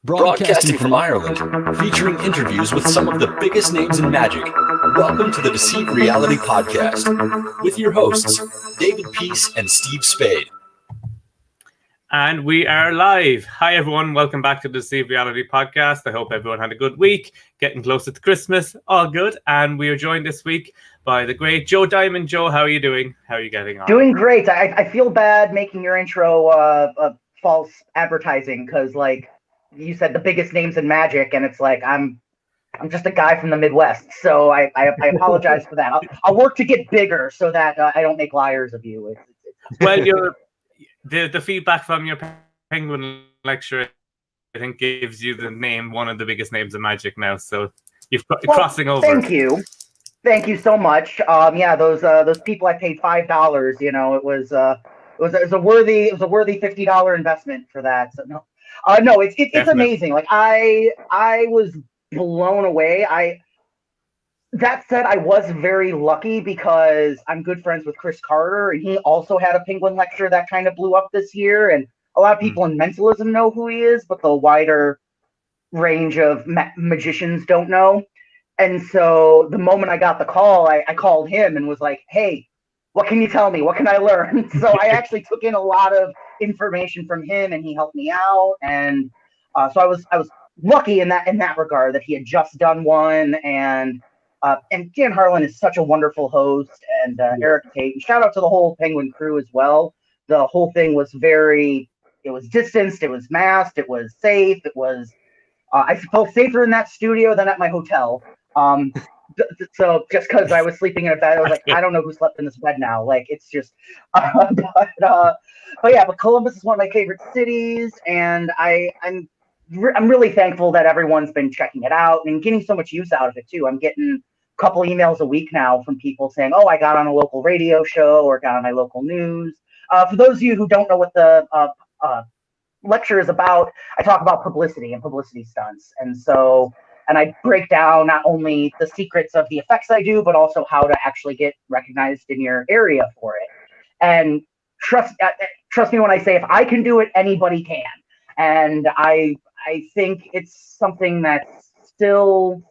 Broadcasting from Ireland, featuring interviews with some of the biggest names in magic. Welcome to the Deceive Reality Podcast with your hosts, David Peace and Steve Spade. And we are live. Hi, everyone. Welcome back to the Deceive Reality Podcast. I hope everyone had a good week, getting closer to Christmas. All good. And we are joined this week by the great Joe Diamond. Joe, how are you doing? How are you getting on? Doing great. I feel bad making your intro false advertising because, like, you said the biggest names in magic, and it's like I'm just a guy from the Midwest, so I apologize for that. I'll work to get bigger so that I don't make liars of you. Well, the feedback from your Penguin lecture, I think, gives you the name one of the biggest names in magic now. So you're crossing over. Thank you so much. Those people I paid $5. You know, it was a worthy $50 investment for that. So no. It's amazing. Like I was blown away. That said, I was very lucky because I'm good friends with Chris Carter, and he also had a Penguin lecture that kind of blew up this year. And a lot of people in mentalism know who he is, but the wider range of magicians don't know. And so the moment I got the call, I called him and was like, "Hey, what can you tell me? What can I learn?" So I actually took in a lot of information from him, and he helped me out. And so I was lucky in that regard that he had just done one. And Dan Harlan is such a wonderful host, and Eric Tate. And shout out to the whole Penguin crew as well. The whole thing was it was distanced, it was masked, it was safe. It was I felt safer in that studio than at my hotel. So just because I was sleeping in a bed, I was like, I don't know who slept in this bed now. Like, it's just, but Columbus is one of my favorite cities, and I'm really thankful that everyone's been checking it out and getting so much use out of it too. I'm getting a couple emails a week now from people saying, "Oh, I got on a local radio show or got on my local news." For those of you who don't know what the lecture is about, I talk about publicity and publicity stunts, and I break down not only the secrets of the effects I do, but also how to actually get recognized in your area for it. And trust me when I say, if I can do it, anybody can. And I think it's something that's still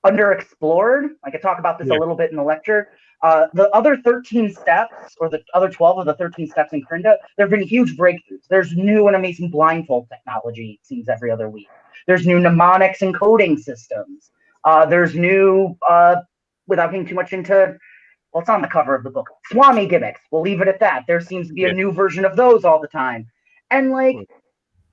underexplored. I could talk about this a little bit in the lecture. The other 13 steps, or the other 12 of the 13 steps in Krinda, there have been huge breakthroughs. There's new and amazing blindfold technology, it seems, every other week. There's new mnemonics and coding systems. There's new, without getting too much into, well, it's on the cover of the book, Swami gimmicks. We'll leave it at that. There seems to be a new version of those all the time. And like,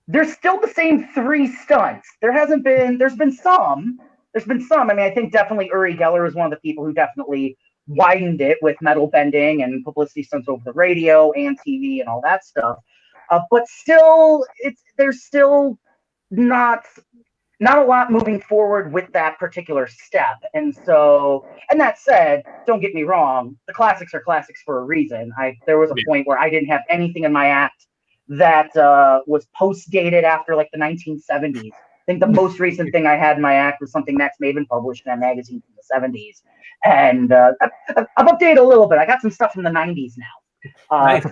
there's still the same 3 stunts. There's been some. I mean, I think definitely Uri Geller is one of the people who definitely widened it with metal bending and publicity stunts over the radio and TV and all that stuff. But still, there's still not a lot moving forward with that particular step. And that said, don't get me wrong, the classics are classics for a reason. There was a point where I didn't have anything in my act that was post-dated after like the 1970s. I think the most recent thing I had in my act was something Max Maven published in a magazine from the 70s. And I've updated a little bit. I got some stuff from the 90s now. Nice.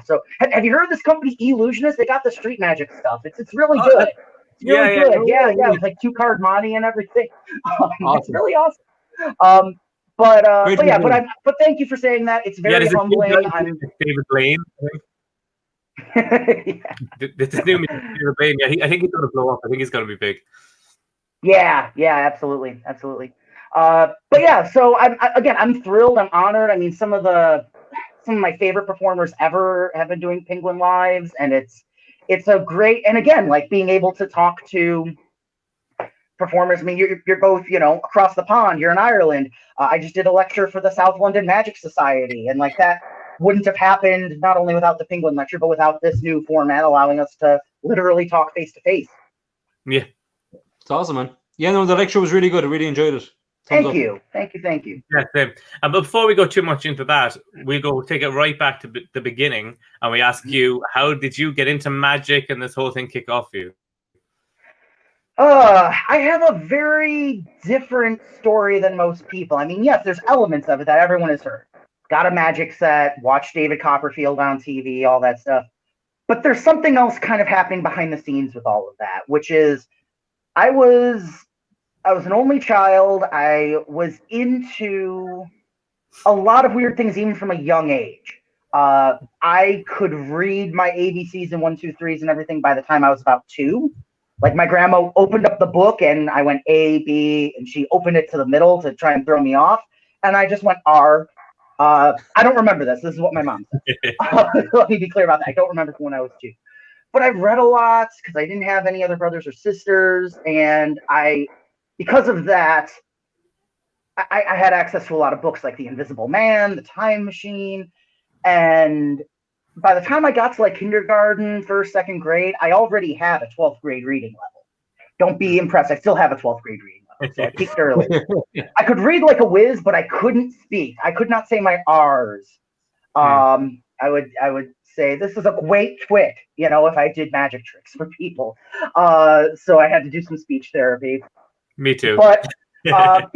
So have you heard of this company, Illusionist? They got the street magic stuff. It's really good. It's really good. Yeah. It's like 2-card money and everything. Awesome. It's really awesome. But thank you for saying that. It's very humbling. David Blaine. This is new. David Blaine. Yeah, I think he's going to blow up. I think he's going to be big. Yeah, absolutely. So I'm thrilled. I'm honored. I mean, some of my favorite performers ever have been doing Penguin Lives, and it's a great, and again, like being able to talk to performers. I mean, you're both, across the pond. You're in Ireland. I just did a lecture for the South London Magic Society, and like that wouldn't have happened not only without the Penguin lecture, but without this new format allowing us to literally talk face to face. Yeah, it's awesome, man. Yeah, no, the lecture was really good. I really enjoyed it. Thank you. Yeah, same. And before we go too much into that, we go take it right back to the beginning, and we ask you, how did you get into magic and this whole thing kick off for you? I have a very different story than most people. I mean, yes, there's elements of it that everyone has heard. Got a magic set, watched David Copperfield on TV, all that stuff. But there's something else kind of happening behind the scenes with all of that, which is I was an only child. I was into a lot of weird things even from a young age. I could read my ABCs and 1, 2, 3s and everything by the time I was about 2. Like my grandma opened up the book and I went A, B, and she opened it to the middle to try and throw me off. And I just went R. I don't remember this. This is what my mom said. Let me be clear about that. I don't remember from when I was 2. But I've read a lot because I didn't have any other brothers or sisters. And because of that, I had access to a lot of books like The Invisible Man, The Time Machine. And by the time I got to like kindergarten, first, second grade, I already had a 12th grade reading level. Don't be impressed. I still have a 12th grade reading level. So I peaked early. I could read like a whiz, but I couldn't speak. I could not say my R's. I would say this is a great trick, if I did magic tricks for people. So I had to do some speech therapy. Me too. But yeah.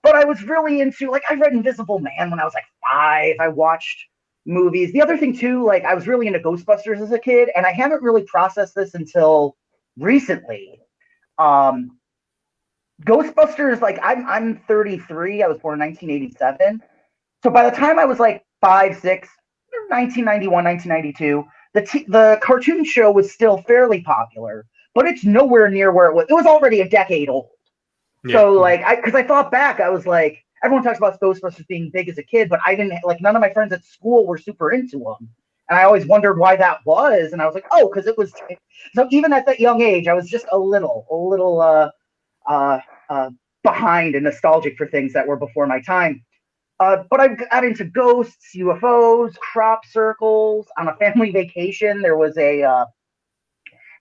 But I was really into, like, I read Invisible Man when I was like 5. I watched movies. The other thing too, like, I was really into Ghostbusters as a kid, and I haven't really processed this until recently. Ghostbusters, like, I'm 33. I was born in 1987. So by the time I was like 5, 6, 1991, 1992, the cartoon show was still fairly popular, but it's nowhere near where it was. It was already a decade old. Yeah. So, like, because I thought back, I was like, everyone talks about Ghostbusters being big as a kid, but I didn't, like, none of my friends at school were super into them. And I always wondered why that was. And I was like, oh, because it was. So even at that young age, I was just a little behind and nostalgic for things that were before my time. But I got into ghosts, UFOs, crop circles. On a family vacation, there was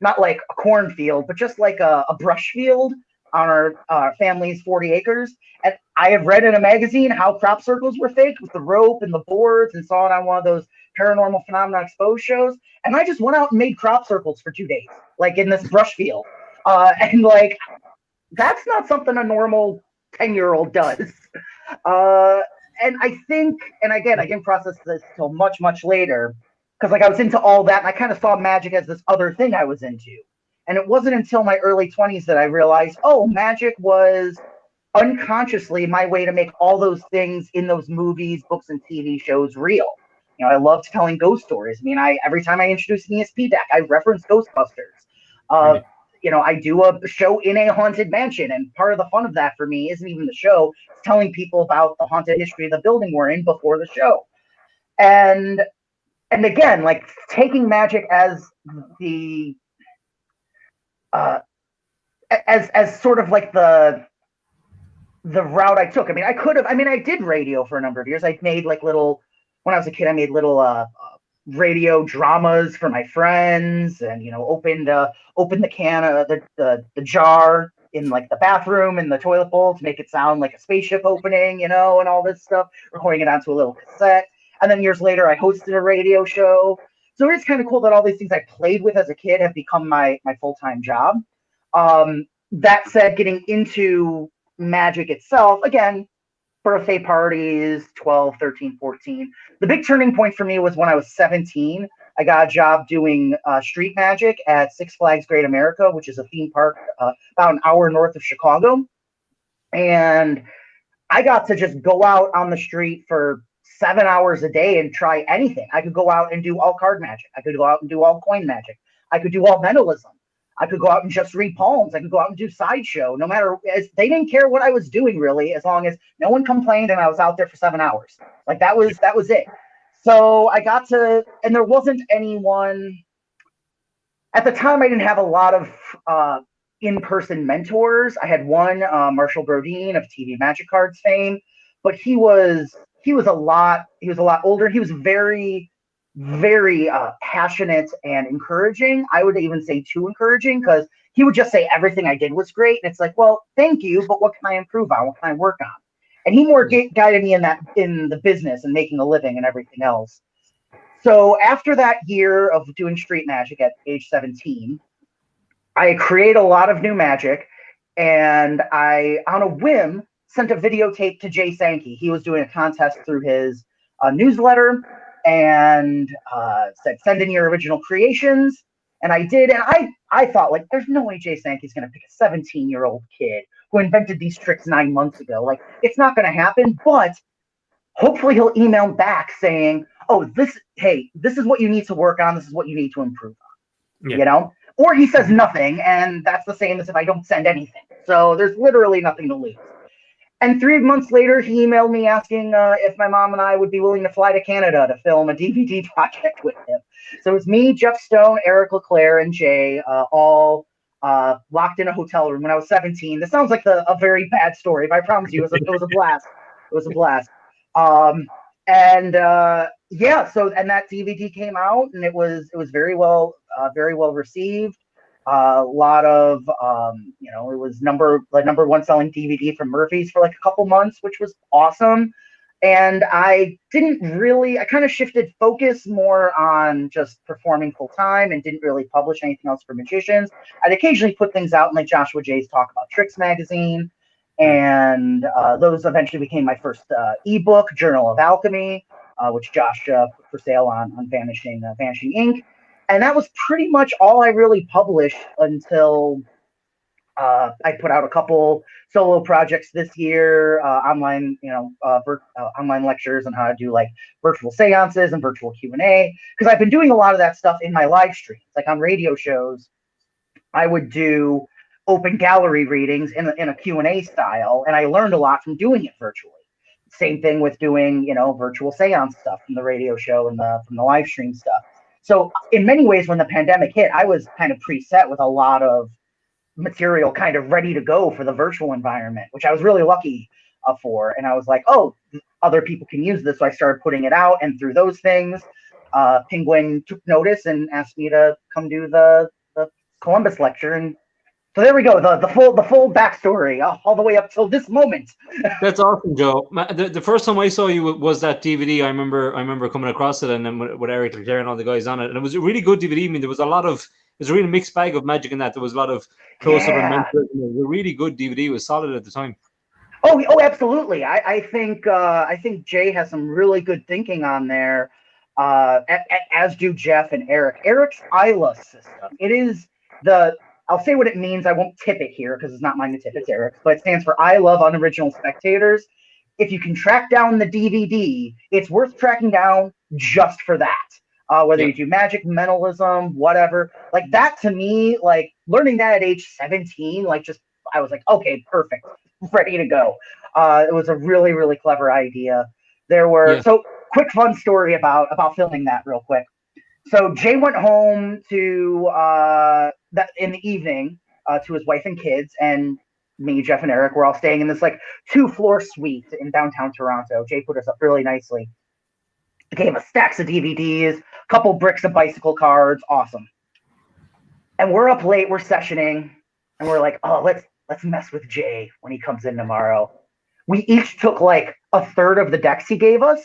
not like a cornfield, but just like a brush field on our family's 40 acres. And I have read in a magazine how crop circles were faked with the rope and the boards, and saw it on one of those paranormal phenomena exposed shows. And I just went out and made crop circles for 2 days, like in this brush field. And like, that's not something a normal 10-year-old does. And I think, and again, I didn't process this till much, much later, because like I was into all that, and I kind of saw magic as this other thing I was into. And it wasn't until my early 20s that I realized, oh, magic was unconsciously my way to make all those things in those movies, books, and TV shows real. I loved telling ghost stories. I mean, every time I introduce an ESP deck, I reference Ghostbusters. I do a show in a haunted mansion, and part of the fun of that for me isn't even the show. It's telling people about the haunted history of the building we're in before the show. And again, like, taking magic as the as sort of like the route I took. I mean, I did radio for a number of years. I made like when I was a kid, I made little radio dramas for my friends, and opened the can of the jar in like the bathroom and the toilet bowl to make it sound like a spaceship opening, and all this stuff, recording it onto a little cassette. And then years later, I hosted a radio show. So it's kind of cool that all these things I played with as a kid have become my full-time job. That said, getting into magic itself, again, birthday parties, 12, 13, 14. The big turning point for me was when I was 17. I got a job doing street magic at Six Flags Great America, which is a theme park about an hour north of Chicago. And I got to just go out on the street for 7 hours a day and try anything. I could go out and do all card magic. I could go out and do all coin magic. I could do all mentalism. I could go out and just read palms. I could go out and do sideshow. No matter, they didn't care what I was doing really, as long as no one complained and I was out there for 7 hours. Like that was it. So I got to, and there wasn't anyone at the time. I didn't have a lot of in-person mentors. I had one, Marshall Brodeen of TV Magic Cards fame, but he was a lot older. He was very, very passionate and encouraging. I would even say too encouraging, because he would just say everything I did was great. And it's like, well, thank you, but what can I improve on? What can I work on? And he more guided me in the business and making a living and everything else. So after that year of doing street magic at age 17, I created a lot of new magic, and I, on a whim, sent a videotape to Jay Sankey. He was doing a contest through his newsletter, and said, send in your original creations. And I did. And I thought, like, there's no way Jay Sankey's going to pick a 17-year-old kid who invented these tricks 9 months ago. Like, it's not going to happen. But hopefully he'll email back saying, oh, this is what you need to work on. This is what you need to improve on, you know? Or he says nothing, and that's the same as if I don't send anything. So there's literally nothing to lose. And 3 months later, he emailed me asking if my mom and I would be willing to fly to Canada to film a DVD project with him. So it's me, Jeff Stone, Eric LeClaire, and Jay, all locked in a hotel room when I was 17. This sounds like a very bad story, but I promise you, it was a blast. It was a blast. And that DVD came out, and it was very well received. A lot of it was number one selling DVD from Murphy's for like a couple months, which was awesome. And I kind of shifted focus more on just performing full time and didn't really publish anything else for magicians. I'd occasionally put things out in like Joshua Jay's Talk About Tricks magazine. And those eventually became my first ebook, Journal of Alchemy, which Josh put for sale on Vanishing Ink. And that was pretty much all I really published until I put out a couple solo projects this year, online lectures on how to do like virtual seances and virtual Q&A. Because I've been doing a lot of that stuff in my live streams, like on radio shows. I would do open gallery readings in a Q&A style, and I learned a lot from doing it virtually. Same thing with doing, virtual seance stuff from the radio show and from the live stream stuff. So in many ways, when the pandemic hit, I was kind of preset with a lot of material kind of ready to go for the virtual environment, which I was really lucky for. And I was like, oh, other people can use this. So I started putting it out, and through those things, Penguin took notice and asked me to come do the Columbus lecture. And so there we go, the full backstory all the way up till this moment. That's awesome, Joe. The first time I saw you was that DVD. I remember coming across it, and then with Eric Leclerc and all the guys on it, and it was a really good DVD. I mean, there was a really mixed bag of magic in that. There was a lot of close-up and mentalism. It was a really good DVD. It was solid at the time. Oh, absolutely. I think Jay has some really good thinking on there, as do Jeff and Eric. Eric's ILA system. It is I'll say what it means. I won't tip it here because it's not mine to tip. It's Eric's, but it stands for I Love Unoriginal Spectators. If you can track down the DVD, it's worth tracking down just for that. Whether you do magic, mentalism, whatever. Like that to me, like learning that at age 17, I was like, okay, perfect. Ready to go. It was a really, really clever idea. So quick fun story about filming that real quick. So Jay went home to that in the evening to his wife and kids, and me, Jeff, and Eric were all staying in this like 2-floor suite in downtown Toronto. Jay put us up really nicely. Gave us stacks of DVDs, a couple bricks of bicycle cards, awesome. And we're up late, we're sessioning, and we're like, oh, let's mess with Jay when he comes in tomorrow. We each took like a third of the decks he gave us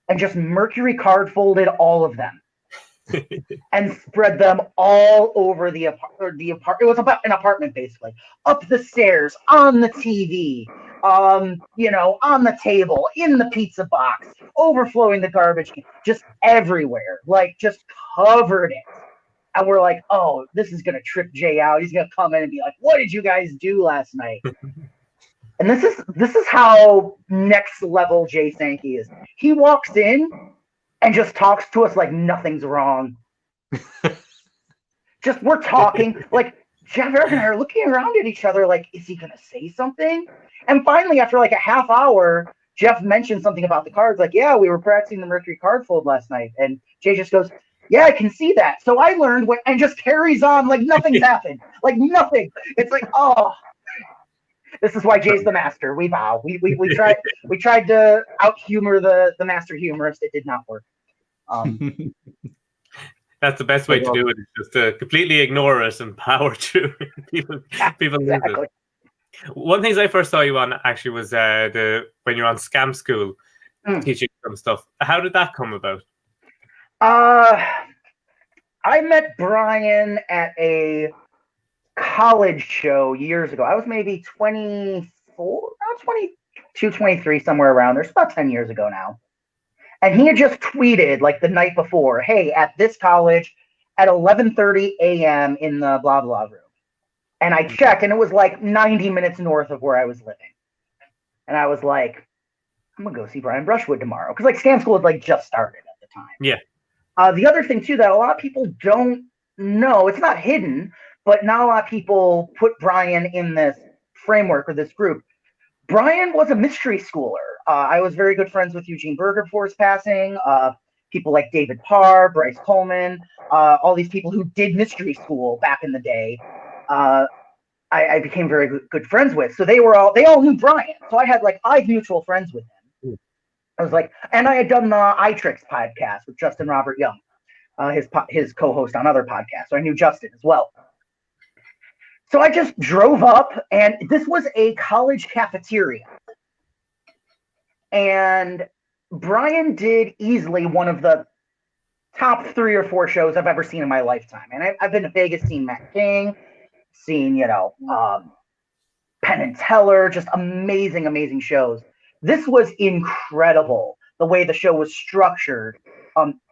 and just Mercury card folded all of them. And spread them all over the apartment. It was about an apartment, basically. Up the stairs, on the TV, on the table, in the pizza box, overflowing the garbage can, just everywhere, like just covered it. And we're like, oh, this is gonna trip Jay out. He's gonna come in and be like, what did you guys do last night? And this is how next level Jay Sankey is. He walks in and just talks to us like nothing's wrong. Just we're talking, like Jeff, Eric, and I are looking around at each other like, is he gonna say something? And finally, after like a half hour, Jeff mentioned something about the cards, like, yeah, we were practicing the Mercury card fold last night. And Jay just goes, yeah, I can see that. So I learned and just carries on like nothing's happened. Like nothing. It's like, oh, this is why Jay's the master. We bow. We tried to out humor the master humorist. It did not work. That's the best way to do it. Is just to completely ignore it and power through. people lose it. One of the things I first saw you on actually was when you're on Scam School teaching some stuff. How did that come about? I met Brian at a college show years ago. I was maybe 24, 22, 23, somewhere around there. It's about 10 years ago now. And he had just tweeted like the night before, hey, at this college at 11:30 a.m. in the blah, blah room. And I checked, and it was like 90 minutes north of where I was living. And I was like, I'm going to go see Brian Brushwood tomorrow. Because like Scam School had like just started at the time. Yeah. The other thing too that a lot of people don't know, it's not hidden, but not a lot of people put Brian in this framework or this group. Brian was a mystery schooler. I was very good friends with Eugene Berger before his passing. People like David Parr, Bryce Coleman, all these people who did mystery school back in the day. I became very good friends with. So they all knew Brian. So I had like 5 mutual friends with him. I was like, and I had done the iTricks podcast with Justin Robert Young, his co-host on other podcasts. So I knew Justin as well. So I just drove up, and this was a college cafeteria. And Brian did easily one of the top 3 or 4 shows I've ever seen in my lifetime. And I've been to Vegas, seen Matt King, seen, Penn and Teller, just amazing, amazing shows. This was incredible, the way the show was structured.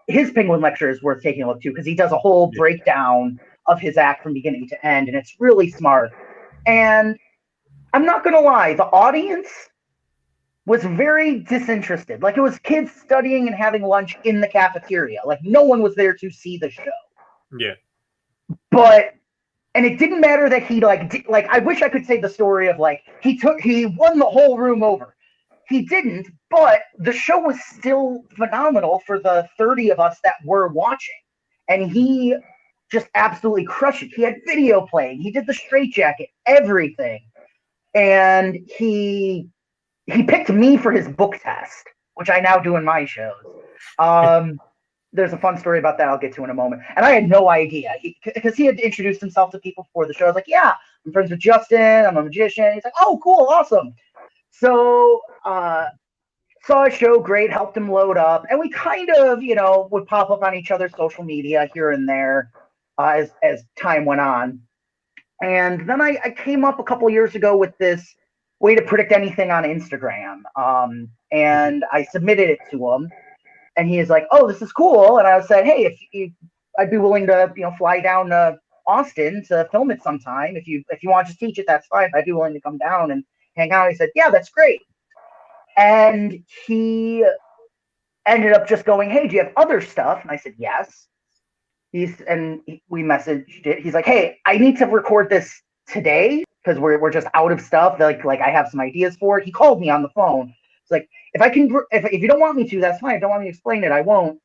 His Penguin lecture is worth taking a look to, because he does a whole breakdown of his act from beginning to end, and it's really smart. And I'm not going to lie, the audience was very disinterested. Like, it was kids studying and having lunch in the cafeteria. Like, no one was there to see the show. Yeah. And it didn't matter that he I wish I could say the story of like he won the whole room over. He didn't, but the show was still phenomenal for the 30 of us that were watching. And he just absolutely crushed it. He had video playing. He did the straitjacket, everything. And he picked me for his book test, which I now do in my shows. There's a fun story about that I'll get to in a moment. And I had no idea, because he had introduced himself to people before the show. I was like, yeah, I'm friends with Justin. I'm a magician. He's like, oh, cool, awesome. So saw a show, great, helped him load up. And we kind of, would pop up on each other's social media here and there as time went on. And then I came up a couple years ago with this way to predict anything on Instagram. And I submitted it to him. And he is like, oh, this is cool. And I said, hey, I'd be willing to, fly down to Austin to film it sometime. If you want to just teach it, that's fine. I'd be willing to come down and hang out. He said, yeah, that's great. And he ended up just going, hey, do you have other stuff? And I said, yes. We messaged it. He's like, hey, I need to record this today because we're just out of stuff. Like I have some ideas for it. He called me on the phone. It's like, if you don't want me to, that's fine. If you don't want me to explain it, I won't.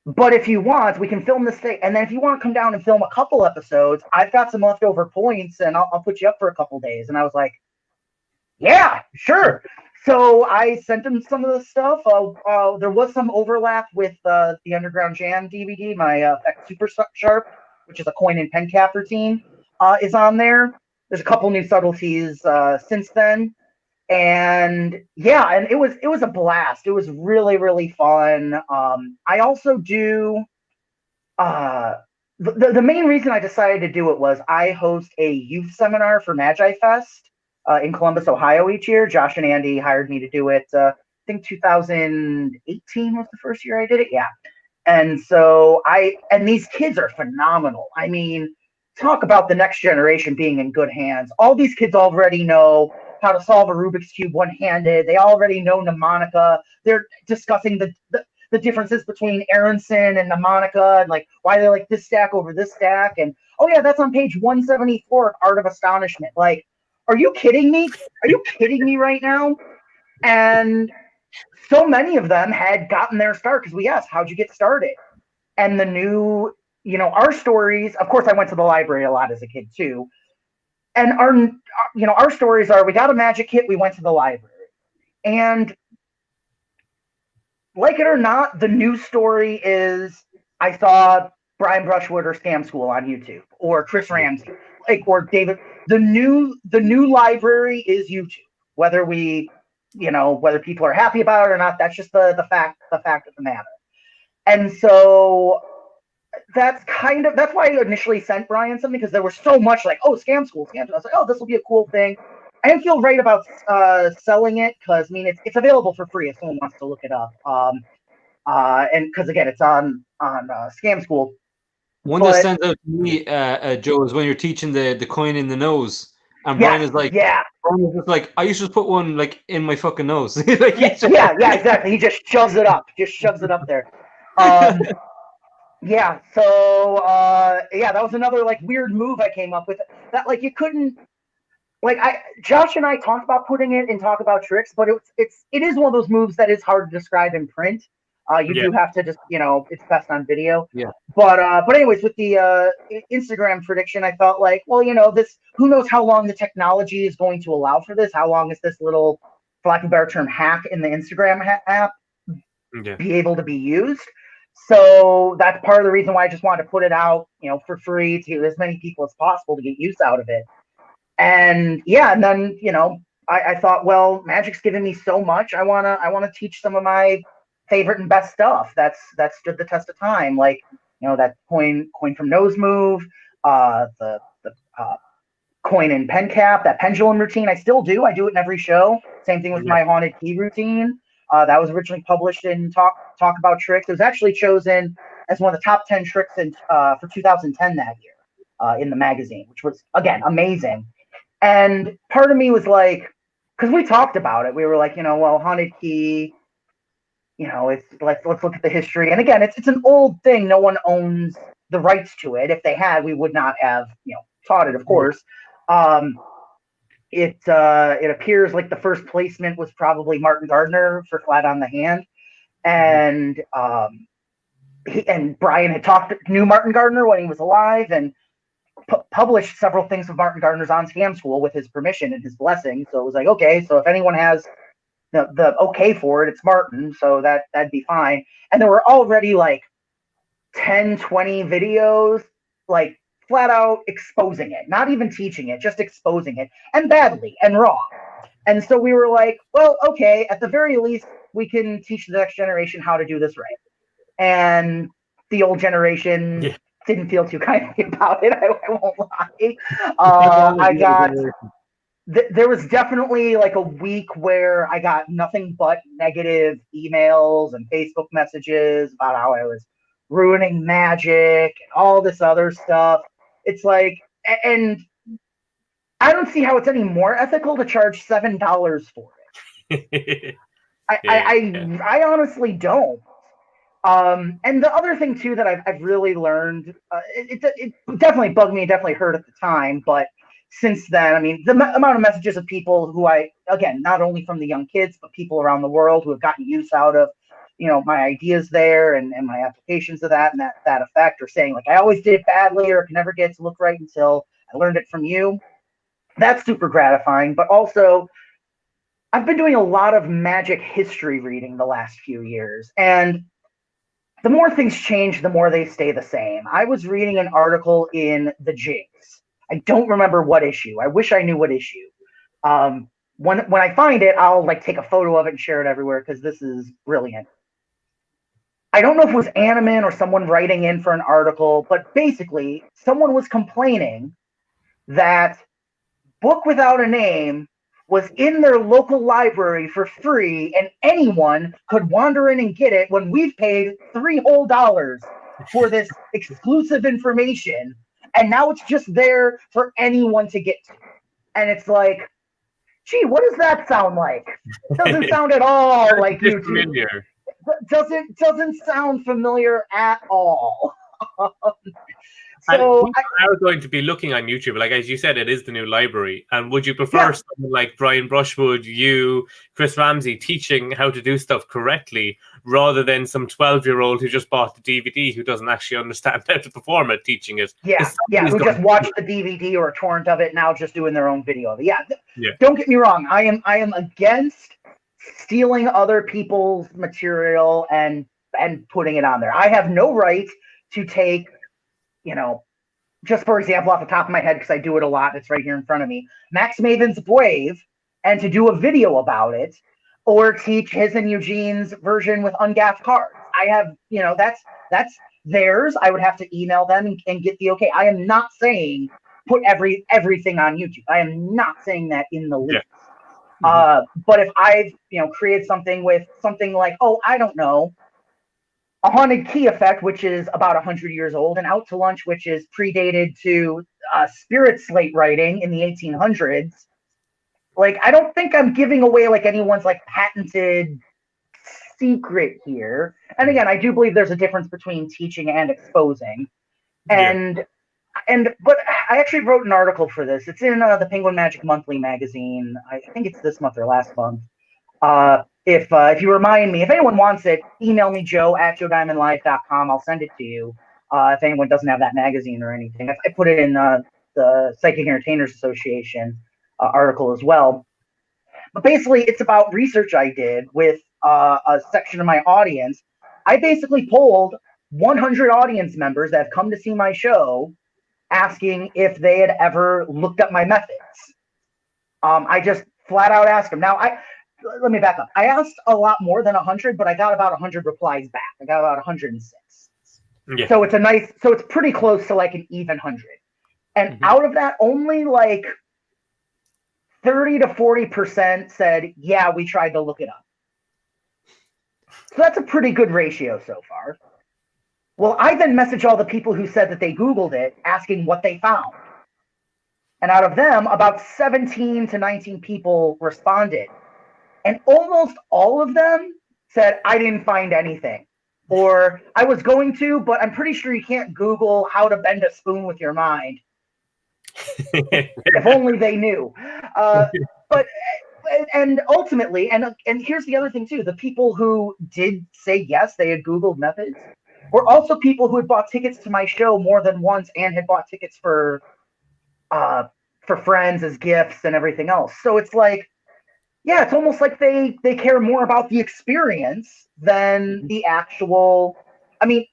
But if you want, we can film this thing. And then if you want to come down and film a couple episodes, I've got some leftover points and I'll put you up for a couple days. And I was like, yeah, sure. So I sent him some of the stuff. There was some overlap with the Underground Jam DVD. My Super Sharp, which is a coin and pen cap routine, is on there. There's a couple new subtleties since then. And yeah, and it was a blast. It was really, really fun. I also do the main reason I decided to do it was I host a youth seminar for Magi Fest in Columbus, Ohio each year. Josh and Andy hired me to do it. I think 2018 was the first year I did it. Yeah. And so and these kids are phenomenal. I mean, talk about the next generation being in good hands. All these kids already know how to solve a Rubik's Cube one-handed. They already know mnemonica. They're discussing the differences between Aronson and mnemonica and like why they like this stack over this stack. And oh yeah, that's on page 174 of Art of Astonishment. Like, are you kidding me? Are you kidding me right now? And so many of them had gotten their start because we asked, how'd you get started? And the new, our stories, of course I went to the library a lot as a kid too. And our stories are, we got a magic kit, we went to the library. And like it or not, the news story is, I saw Brian Brushwood or Scam School on YouTube, or Chris Ramsey, or David. The new library is YouTube. Whether whether people are happy about it or not, that's just the fact of the matter. And so that's why I initially sent Brian something, because there was so much like, oh, Scam School. I was like, oh, this will be a cool thing. I didn't feel right about selling it because, I mean, it's available for free if someone wants to look it up. and because again, it's on Scam School. One that stands out to me, Joe, is when you're teaching the coin in the nose, and Brian is like, Brian is just like, I used to just put one like in my fucking nose. Like, yeah, exactly. He just shoves it up there. Yeah, so that was another like weird move I came up with. That like you couldn't, like Josh and I talked about putting it and talk about tricks, but it is one of those moves that is hard to describe in print. You do have to just, it's best on video. Yeah. But anyways, with the Instagram prediction, I felt like, well, this, who knows how long the technology is going to allow for this? How long is this little, for lack of a better term, hack in the Instagram app be able to be used? So that's part of the reason why I just wanted to put it out, for free to as many people as possible to get use out of it. And and then, I thought, well, Magic's given me so much. I wanna teach some of my favorite and best stuff that stood the test of time, like that coin from nose move, the coin and pen cap, that pendulum routine. I still do. I do it in every show. Same thing with my haunted key routine. That was originally published in Talk About Tricks. It was actually chosen as one of the top 10 tricks for 2010 that year in the magazine, which was again amazing. And part of me was like, because we talked about it, we were like, well, haunted key. It's let's look at the history. And again, it's an old thing. No one owns the rights to it. If they had, we would not have, taught it, of course. It appears like the first placement was probably Martin Gardner for Flat on the Hand. And Brian knew Martin Gardner when he was alive and published several things of Martin Gardner's on Scam School with his permission and his blessing. So it was like, okay, so if anyone has the okay for it, it's Martin, so that'd be fine. And there were already like 10, 20 videos like flat out exposing it, not even teaching it, just exposing it, and badly and wrong. And so we were like, well, okay, at the very least, we can teach the next generation how to do this right. And the old generation didn't feel too kindly about it, I won't lie. There was definitely like a week where I got nothing but negative emails and Facebook messages about how I was ruining magic and all this other stuff. It's like, and I don't see how it's any more ethical to charge $7 for it. I honestly don't. And the other thing too that I've really learned, it definitely bugged me, it definitely hurt at the time, but since then, I mean, the amount of messages of people who again, not only from the young kids, but people around the world who have gotten use out of, my ideas there and my applications of that and that effect, or saying like, I always did it badly or could never get it to look right until I learned it from you. That's super gratifying. But also, I've been doing a lot of magic history reading the last few years. And the more things change, the more they stay the same. I was reading an article in The Jinx. I don't remember what issue. I wish I knew what issue. When I find it, I'll like take a photo of it and share it everywhere because this is brilliant. I don't know if it was Animan or someone writing in for an article, but basically someone was complaining that Book Without a Name was in their local library for free and anyone could wander in and get it when we've paid $3 whole for this exclusive information. And now it's just there for anyone to get to. And it's like, gee, what does that sound like? It doesn't sound at all like YouTube. Familiar. Doesn't sound familiar at all. So I was going to be looking on YouTube, like as you said, it is the new library. And would you prefer someone like Brian Brushwood, you, Chris Ramsey, teaching how to do stuff correctly, rather than some 12-year-old who just bought the DVD who doesn't actually understand how to perform it, teaching it? Who just watched the DVD or a torrent of it, now just doing their own video of it. Don't get me wrong, I am against stealing other people's material and putting it on there. I have no right to take, just for example, off the top of my head, because I do it a lot, it's right here in front of me, Max Maven's Brave, and to do a video about it, or teach his and Eugene's version with ungaffed cards. I have, that's theirs. I would have to email them and get the okay. I am not saying put everything on YouTube. I am not saying that in the least. But if I've, created something with something like, I don't know, A Haunted Key Effect, which is about 100 years old, and Out to Lunch, which is predated to spirit slate writing in the 1800s. Like, I don't think I'm giving away like anyone's like patented secret here. And again, I do believe there's a difference between teaching and exposing. But I actually wrote an article for this. It's in the Penguin Magic Monthly magazine. I think it's this month or last month. If you remind me, if anyone wants it, email me, joe@joediamondlife.com. I'll send it to you. If anyone doesn't have that magazine or anything, I put it in the Psychic Entertainers Association article as well. But basically, it's about research I did with a section of my audience. I basically polled 100 audience members that have come to see my show, asking if they had ever looked up my methods. I just flat out asked them. Now, let me back up. I asked a lot more than 100, but I got about 100 replies back. I got about 106. Yeah. So it's pretty close to like an even 100. And out of that, only like 30 to 40% said, yeah, we tried to look it up. So that's a pretty good ratio so far. Well, I then messaged all the people who said that they Googled it, asking what they found. And out of them, about 17 to 19 people responded. And almost all of them said, I didn't find anything. Or I was going to, but I'm pretty sure you can't Google how to bend a spoon with your mind. If only they knew. And ultimately, and here's the other thing too, the people who did say yes, they had Googled methods, were also people who had bought tickets to my show more than once and had bought tickets for friends as gifts and everything else. So it's like, yeah, it's almost like they care more about the experience than the actual. I mean,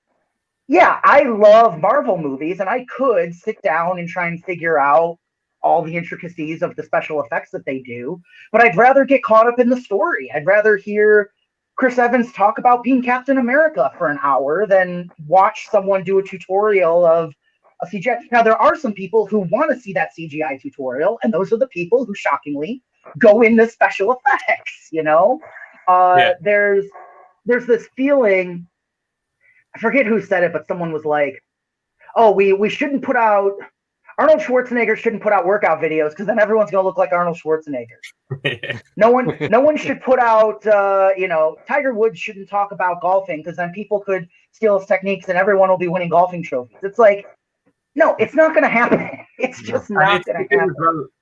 yeah, I love Marvel movies, and I could sit down and try and figure out all the intricacies of the special effects that they do, but I'd rather get caught up in the story. I'd rather hear Chris Evans talk about being Captain America for an hour than watch someone do a tutorial of a CGI. Now, there are some people who want to see that CGI tutorial, and those are the people who shockingly go into special effects, you know? There's this feeling, I forget who said it, but someone was like, oh, we shouldn't put out, Arnold Schwarzenegger shouldn't put out workout videos because then everyone's going to look like Arnold Schwarzenegger. No one should put out, Tiger Woods shouldn't talk about golfing because then people could steal his techniques and everyone will be winning golfing trophies. It's like, no, it's not going to happen. It's just not going to happen.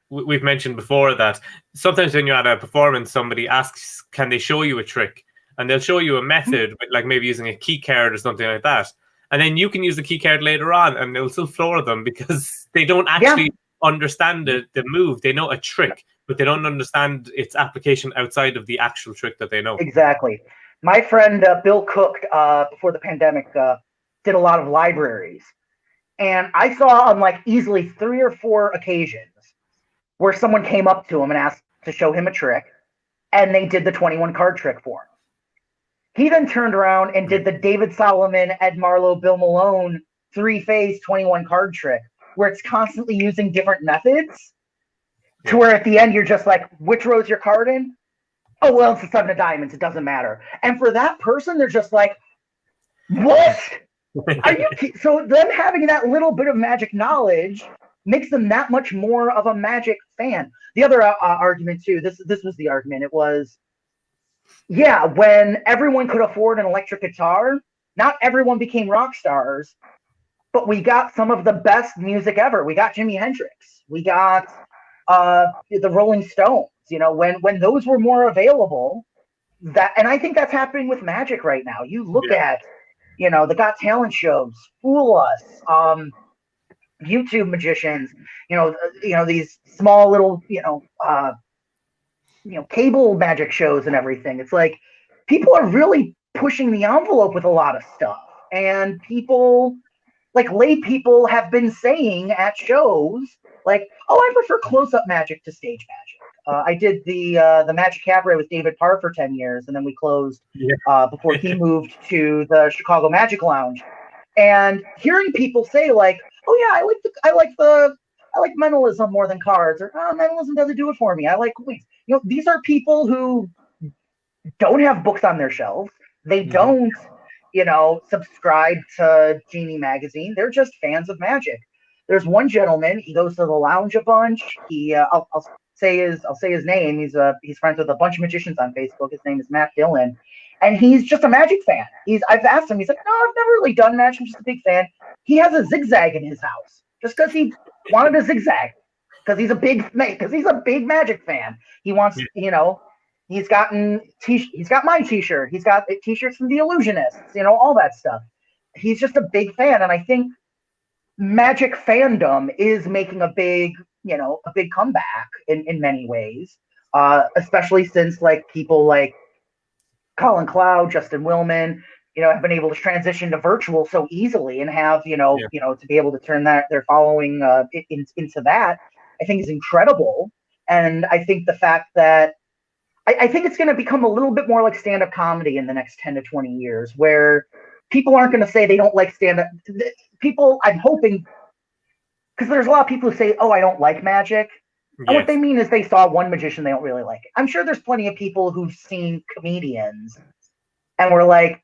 Well, we've mentioned before that sometimes when you're at a performance, somebody asks, can they show you a trick? And they'll show you a method, like maybe using a key card or something like that. And then you can use the key card later on and it'll still floor them because they don't actually understand the move. They know a trick, but they don't understand its application outside of the actual trick that they know. Exactly. My friend Bill Cook, before the pandemic, did a lot of libraries. And I saw on like easily 3 or 4 occasions where someone came up to him and asked to show him a trick, and they did the 21 card trick for him. He then turned around and did the David Solomon, Ed Marlowe, Bill Malone 3-phase 21 card trick, where it's constantly using different methods to where at the end you're just like, which row's your card in? Oh, well, it's the 7 of diamonds. It doesn't matter. And for that person, they're just like, what? Are you? So them having that little bit of magic knowledge makes them that much more of a magic fan. The other argument too, this was the argument. It was, yeah, when everyone could afford an electric guitar, not everyone became rock stars, but we got some of the best music ever. We got Jimi Hendrix. We got the Rolling Stones. You know, when those were more available, and I think that's happening with magic right now. You look at, the Got Talent shows, Fool Us, YouTube magicians, these small little, cable magic shows and everything. It's like people are really pushing the envelope with a lot of stuff, and people, like lay people, have been saying at shows like, "Oh, I prefer close-up magic to stage magic." I did the Magic Cabaret with David Parr for 10 years, and then we closed before he moved to the Chicago Magic Lounge. And hearing people say like, "Oh yeah, I like mentalism more than cards," or "Oh, mentalism doesn't do it for me. I like coins." These are people who don't have books on their shelves. They don't subscribe to Genie magazine. They're just fans of magic. There's one gentleman. He goes to the lounge a bunch. I'll say his name. He's friends with a bunch of magicians on Facebook. His name is Matt Dillon, and he's just a magic fan. I've asked him. He's like, no, I've never really done magic. I'm just a big fan. He has a zigzag in his house just because he wanted a zigzag because he's a big magic fan. He wants, he's got my t-shirt. He's got t-shirts from the Illusionists. All that stuff. He's just a big fan, and I think magic fandom is making a big comeback in many ways, especially since like people like Colin Cloud, Justin Willman, have been able to transition to virtual so easily and have, to be able to turn their following into that, I think is incredible. And I think the fact that I think it's going to become a little bit more like stand-up comedy in the next 10 to 20 years, where people aren't going to say they don't like stand-up. People, I'm hoping, because there's a lot of people who say, oh, I don't like magic. Yes. And what they mean is they saw one magician, they don't really like it. I'm sure there's plenty of people who've seen comedians and were like,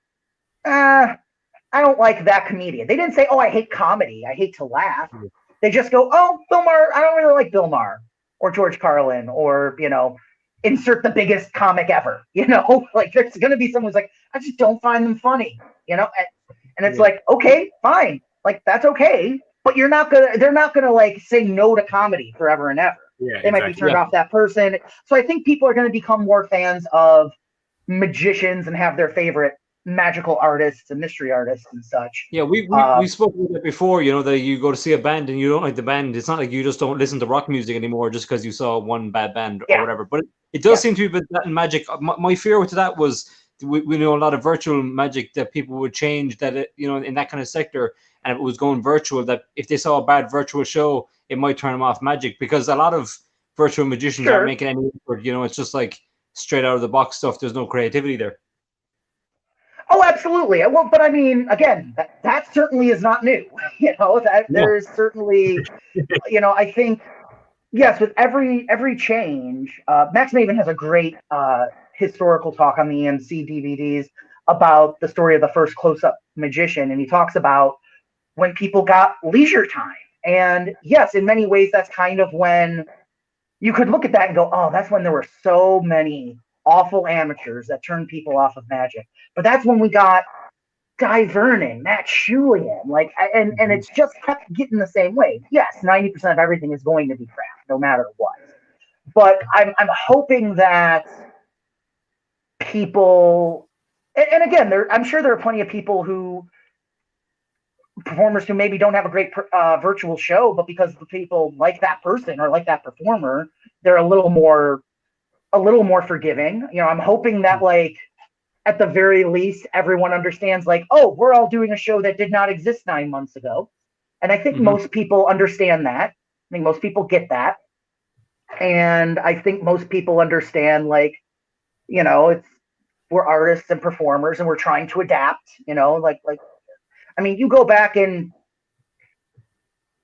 I don't like that comedian. They didn't say, oh, I hate comedy. I hate to laugh. They just go, oh, Bill Maher, I don't really like Bill Maher or George Carlin or, insert the biggest comic ever, like there's going to be someone who's like, I just don't find them funny, and it's like, okay, fine. Like, that's okay. But they're not going to like say no to comedy forever and ever. Yeah, they might be turned off that person. So I think people are going to become more fans of magicians and have their favorite magical artists and mystery artists and such. Yeah, we spoke about that before, that you go to see a band and you don't like the band. It's not like you just don't listen to rock music anymore just because you saw one bad band or whatever. But it does seem to be that in magic. My fear with that was we know a lot of virtual magic that people would change that, in that kind of sector. And if it was going virtual, that if they saw a bad virtual show, it might turn them off magic, because a lot of virtual magicians aren't making any effort. It's just like straight out of the box stuff. There's no creativity there. Oh, absolutely. Well, but I mean, again, that certainly is not new. There's certainly, I think, yes, with every change, Max Maven has a great historical talk on the EMC DVDs about the story of the first close-up magician, and he talks about when people got leisure time. And yes, in many ways, that's kind of when you could look at that and go, oh, that's when there were so many awful amateurs that turned people off of magic. But that's when we got Guy Vernon, Matt Schulian, and it's just kept getting the same way. Yes, 90% of everything is going to be crap, no matter what. But I'm hoping that people, and again, I'm sure there are plenty of performers who maybe don't have a great virtual show, but because the people like that person or like that performer, they're a little more forgiving. I'm hoping that at the very least, everyone understands oh, we're all doing a show that did not exist 9 months ago. And I think most people understand that. I think most people get that. And I think most people understand we're artists and performers and we're trying to adapt, I mean, you go back and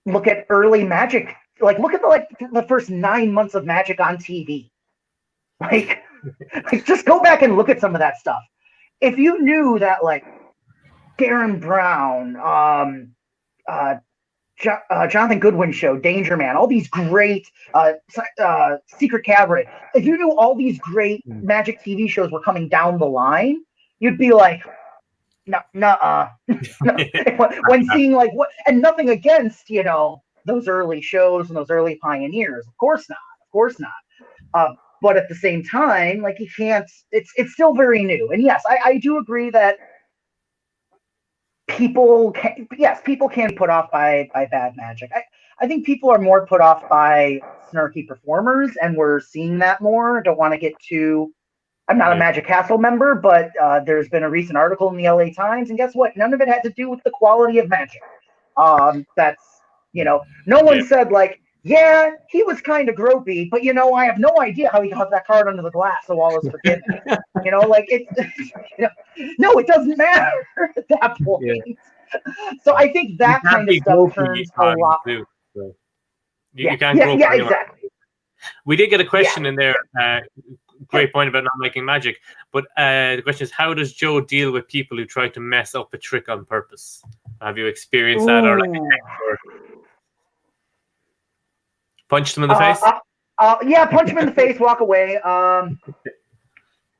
look at early magic, look at the first 9 months of magic on TV. Just go back and look at some of that stuff. If you knew that Darren Brown, Jonathan Goodwin show, Danger Man, all these great Secret Cabaret, if you knew all these great magic TV shows were coming down the line, you'd be like, no. When seeing what, and nothing against those early shows and those early pioneers, of course not. But at the same time, you can't. It's still very new. And yes, I do agree that people can be put off by bad magic. I think people are more put off by snarky performers, and we're seeing that more. I don't want to get too. I'm not a Magic Castle member, but there's been a recent article in the LA Times, and guess what? None of it had to do with the quality of magic. That's no one said yeah, he was kind of gropey, but I have no idea how he got that card under the glass, so all is forgiven. No, it doesn't matter at that point. Yeah. So I think that kind of stuff turns a lot. You can't go exactly. We did get a question in there. great point about not liking magic. But the question is, how does Joe deal with people who try to mess up a trick on purpose? Have you experienced that, or punch them in the face? Yeah, punch them in the face, walk away.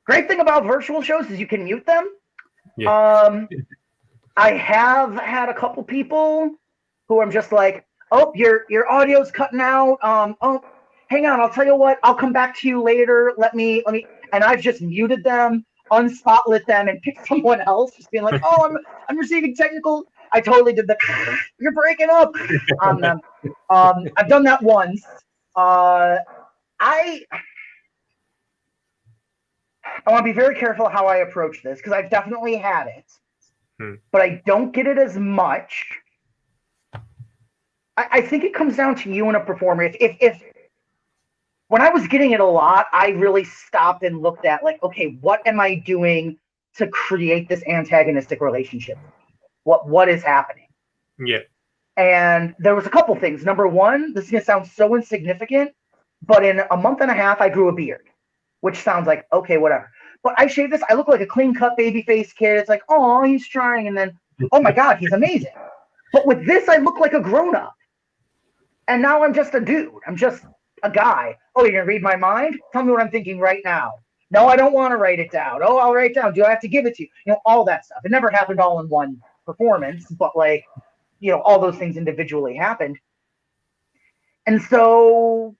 Great thing about virtual shows is you can mute them. Yeah. I have had a couple people who I'm just like, oh, your audio's cutting out. Oh, hang on, I'll tell you what, I'll come back to you later. Let me, and I've just muted them, unspotlit them, and picked someone else, just being like, oh, I'm receiving technical. I totally did the, you're breaking up on them. I've done that once. I want to be very careful how I approach this, because I've definitely had it, but I don't get it as much. I think it comes down to you and a performer. If when I was getting it a lot, I really stopped and looked at, like, okay, what am I doing to create this antagonistic relationship? What is happening? Yeah. And there was a couple things. Number one, this is going to sound so insignificant, but in a month and a half, I grew a beard, which sounds like, okay, whatever. But I shaved this. I look like a clean-cut baby-faced kid. It's like, oh, he's trying. And then, oh, my God, he's amazing. But with this, I look like a grown-up. And now I'm just a dude. I'm just a guy. Oh, you're going to read my mind? Tell me what I'm thinking right now. No, I don't want to write it down. Oh, I'll write it down. Do I have to give it to you? You know, all that stuff. It never happened all in one performance, but, like, you know, all those things individually happened. And so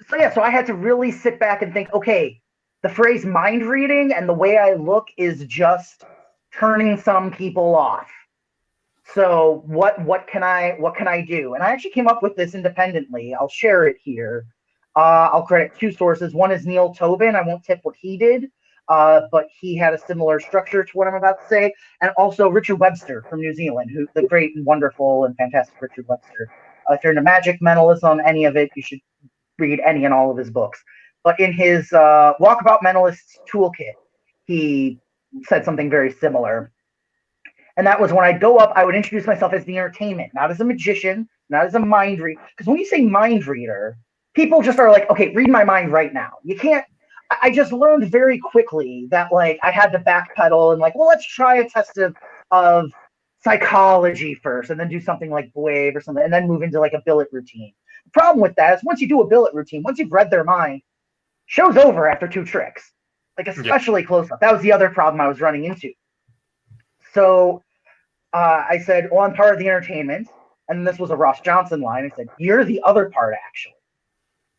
I had to really sit back and think, okay, the phrase mind reading and the way I look is just turning some people off. So what can I do? And I actually came up with this independently. I'll share it here. I'll credit two sources. One is Neil Tobin. I won't tip what he did, but he had a similar structure to what I'm about to say. And also Richard Webster from New Zealand, who the great and wonderful and fantastic Richard Webster. If you're into magic, mentalism, any of it, you should read any and all of his books. But in his Walkabout Mentalist Toolkit, he said something very similar. And that was when I'd go up, I would introduce myself as the entertainment, not as a magician, not as a mind reader. Because when you say mind reader, people just are like, okay, read my mind right now. You can't. I just learned very quickly that, like, I had to backpedal and, like, well, let's try a test of psychology first and then do something like Wave or something and then move into, like, a billet routine. The problem with that is once you do a billet routine, once you've read their mind, show's over after 2 tricks, like, especially close up. That was the other problem I was running into. So I said, well, I'm part of the entertainment. And this was a Ross Johnson line. I said, you're the other part, actually,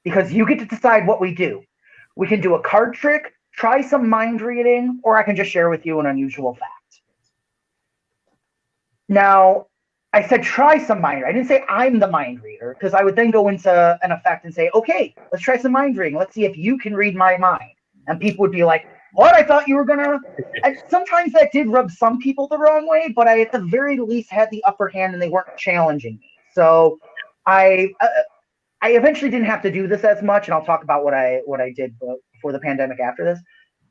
because you get to decide what we do. We can do a card trick, try some mind reading, or I can just share with you an unusual fact. Now, I said, try some mind reading. I didn't say I'm the mind reader, because I would then go into an effect and say, okay, let's try some mind reading. Let's see if you can read my mind. And people would be like, what? I thought you were going to... And sometimes that did rub some people the wrong way, but I, at the very least, had the upper hand and they weren't challenging me. So I eventually didn't have to do this as much, and I'll talk about what I did before the pandemic after this.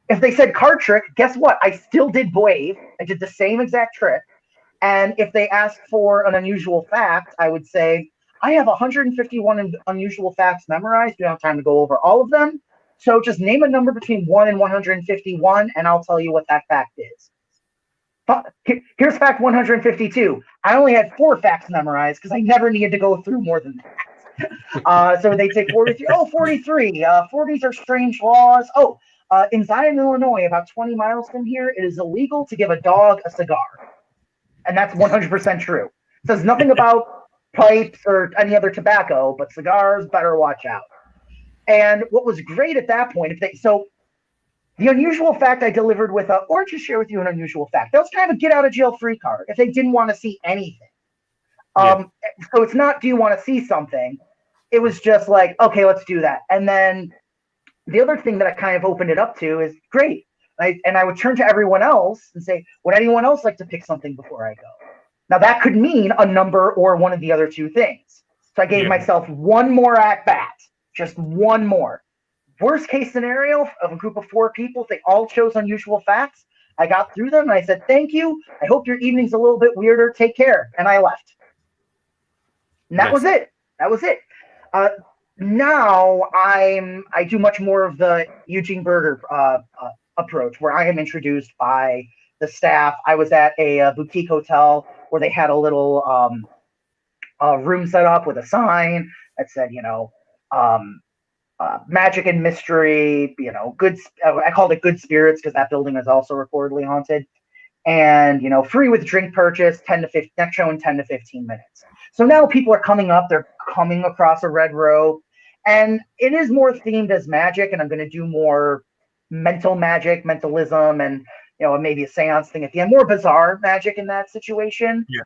If they said card trick, guess what? I still did Wave. I did the same exact trick. And if they asked for an unusual fact, I would say, I have 151 unusual facts memorized. We don't have time to go over all of them. So just name a number between 1 and 151, and I'll tell you what that fact is. Here's fact 152. I only had 4 facts memorized because I never needed to go through more than that. So they'd say 43. Oh, 43. 40s are strange laws. Oh, in Zion, Illinois, about 20 miles from here, it is illegal to give a dog a cigar. And that's 100% true. It says nothing about pipes or any other tobacco, but cigars, better watch out. And what was great at that point, so the unusual fact I delivered with or just share with you an unusual fact. That was kind of a get out of jail free card if they didn't want to see anything. So it's not, do you want to see something? It was just like, okay, let's do that. And then the other thing that I kind of opened it up to is great. And I would turn to everyone else and say, would anyone else like to pick something before I go? Now that could mean a number or one of the other 2 things. So I gave myself one more at bat. Just one more. Worst case scenario of a group of 4 people, if they all chose unusual facts, I got through them and I said, thank you. I hope your evening's a little bit weirder. Take care. And I left. And that was it. That was it. Now I do much more of the Eugene Berger approach, where I am introduced by the staff. I was at a boutique hotel where they had a little room set up with a sign that said, magic and mystery, good. I called it Good Spirits because that building is also reportedly haunted. And, free with drink purchase, 10 to 15, next show in 10 to 15 minutes. So now people are coming up, they're coming across a red rope, and it is more themed as magic, and I'm going to do more mental magic, mentalism, and, maybe a seance thing at the end, more bizarre magic in that situation. Yeah.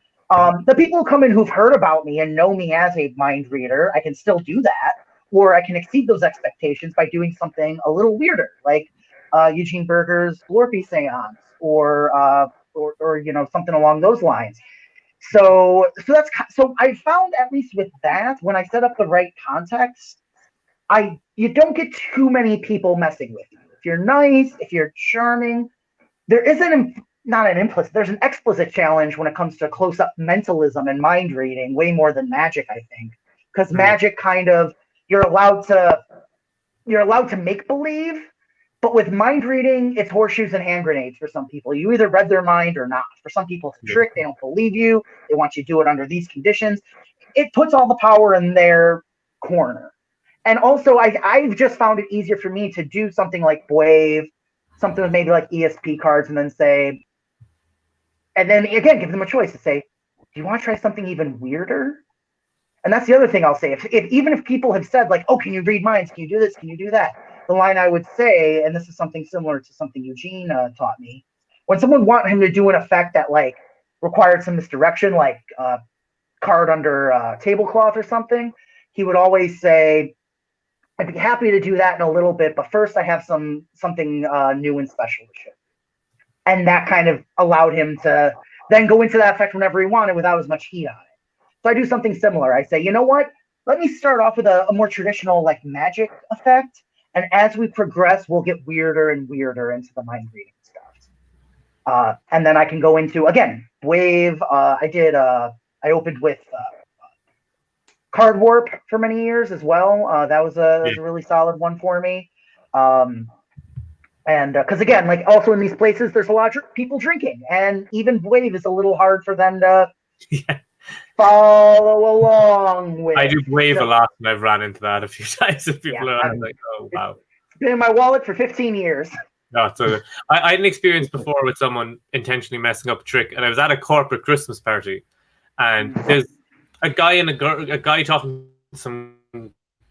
The people who come in who've heard about me and know me as a mind reader, I can still do that, or I can exceed those expectations by doing something a little weirder, like Eugene Berger's Glorpy seance, or something along those lines. So I found, at least with that, when I set up the right context, you don't get too many people messing with you. If you're nice, if you're charming, there isn't not an implicit, there's an explicit challenge when it comes to close-up mentalism and mind reading, way more than magic, I think, because magic kind of you're allowed to make believe. But with mind reading, it's horseshoes and hand grenades for some people. You either read their mind or not. For some people, it's a trick. They don't believe you. They want you to do it under these conditions. It puts all the power in their corner. And also, I've just found it easier for me to do something like Wave, something with maybe like ESP cards, and then again, give them a choice to say, do you want to try something even weirder? And that's the other thing I'll say. Even if people have said, like, oh, can you read minds? Can you do this? Can you do that? The line I would say, and this is something similar to something Eugene taught me, when someone wanted him to do an effect that like required some misdirection, like card under a tablecloth or something, he would always say, I'd be happy to do that in a little bit, but first I have something new and special to share. And that kind of allowed him to then go into that effect whenever he wanted without as much heat on it. So I do something similar. I say, you know what? Let me start off with a more traditional like magic effect. And as we progress, we'll get weirder and weirder into the mind reading stuff. And then I can go into, again, Wave. I opened with Card Warp for many years as well. That was a really solid one for me. And because again, like also in these places, there's a lot of people drinking. And even Wave is a little hard for them to follow along with. I do Wave a lot, and I've ran into that a few times. And people are like, "Oh, wow!" It's been in my wallet for 15 years. No, so I had an experience before with someone intentionally messing up a trick, and I was at a corporate Christmas party, and there's a guy talking to some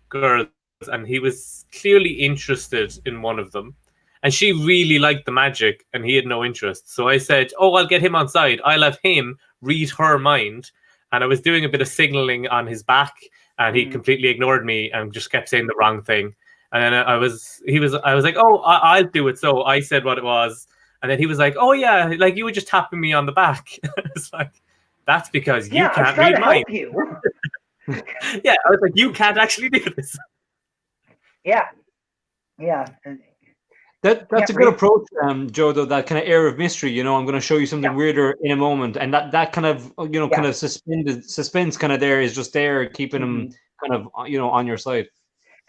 girls, and he was clearly interested in one of them, and she really liked the magic, and he had no interest. So I said, "Oh, I'll get him on side. I'll have him read her mind." And I was doing a bit of signaling on his back, and he completely ignored me and just kept saying the wrong thing. And then I was like, "Oh, I'll do it." So I said what it was, and then he was like, "Oh yeah, like you were just tapping me on the back." It's like, that's because you can't read mine. Yeah, I was like, you can't actually do this. Yeah. That's a good approach, Joe. Though that kind of air of mystery, I'm going to show you something weirder in a moment, and that kind of kind of suspense kind of there is just there, keeping them kind of on your side.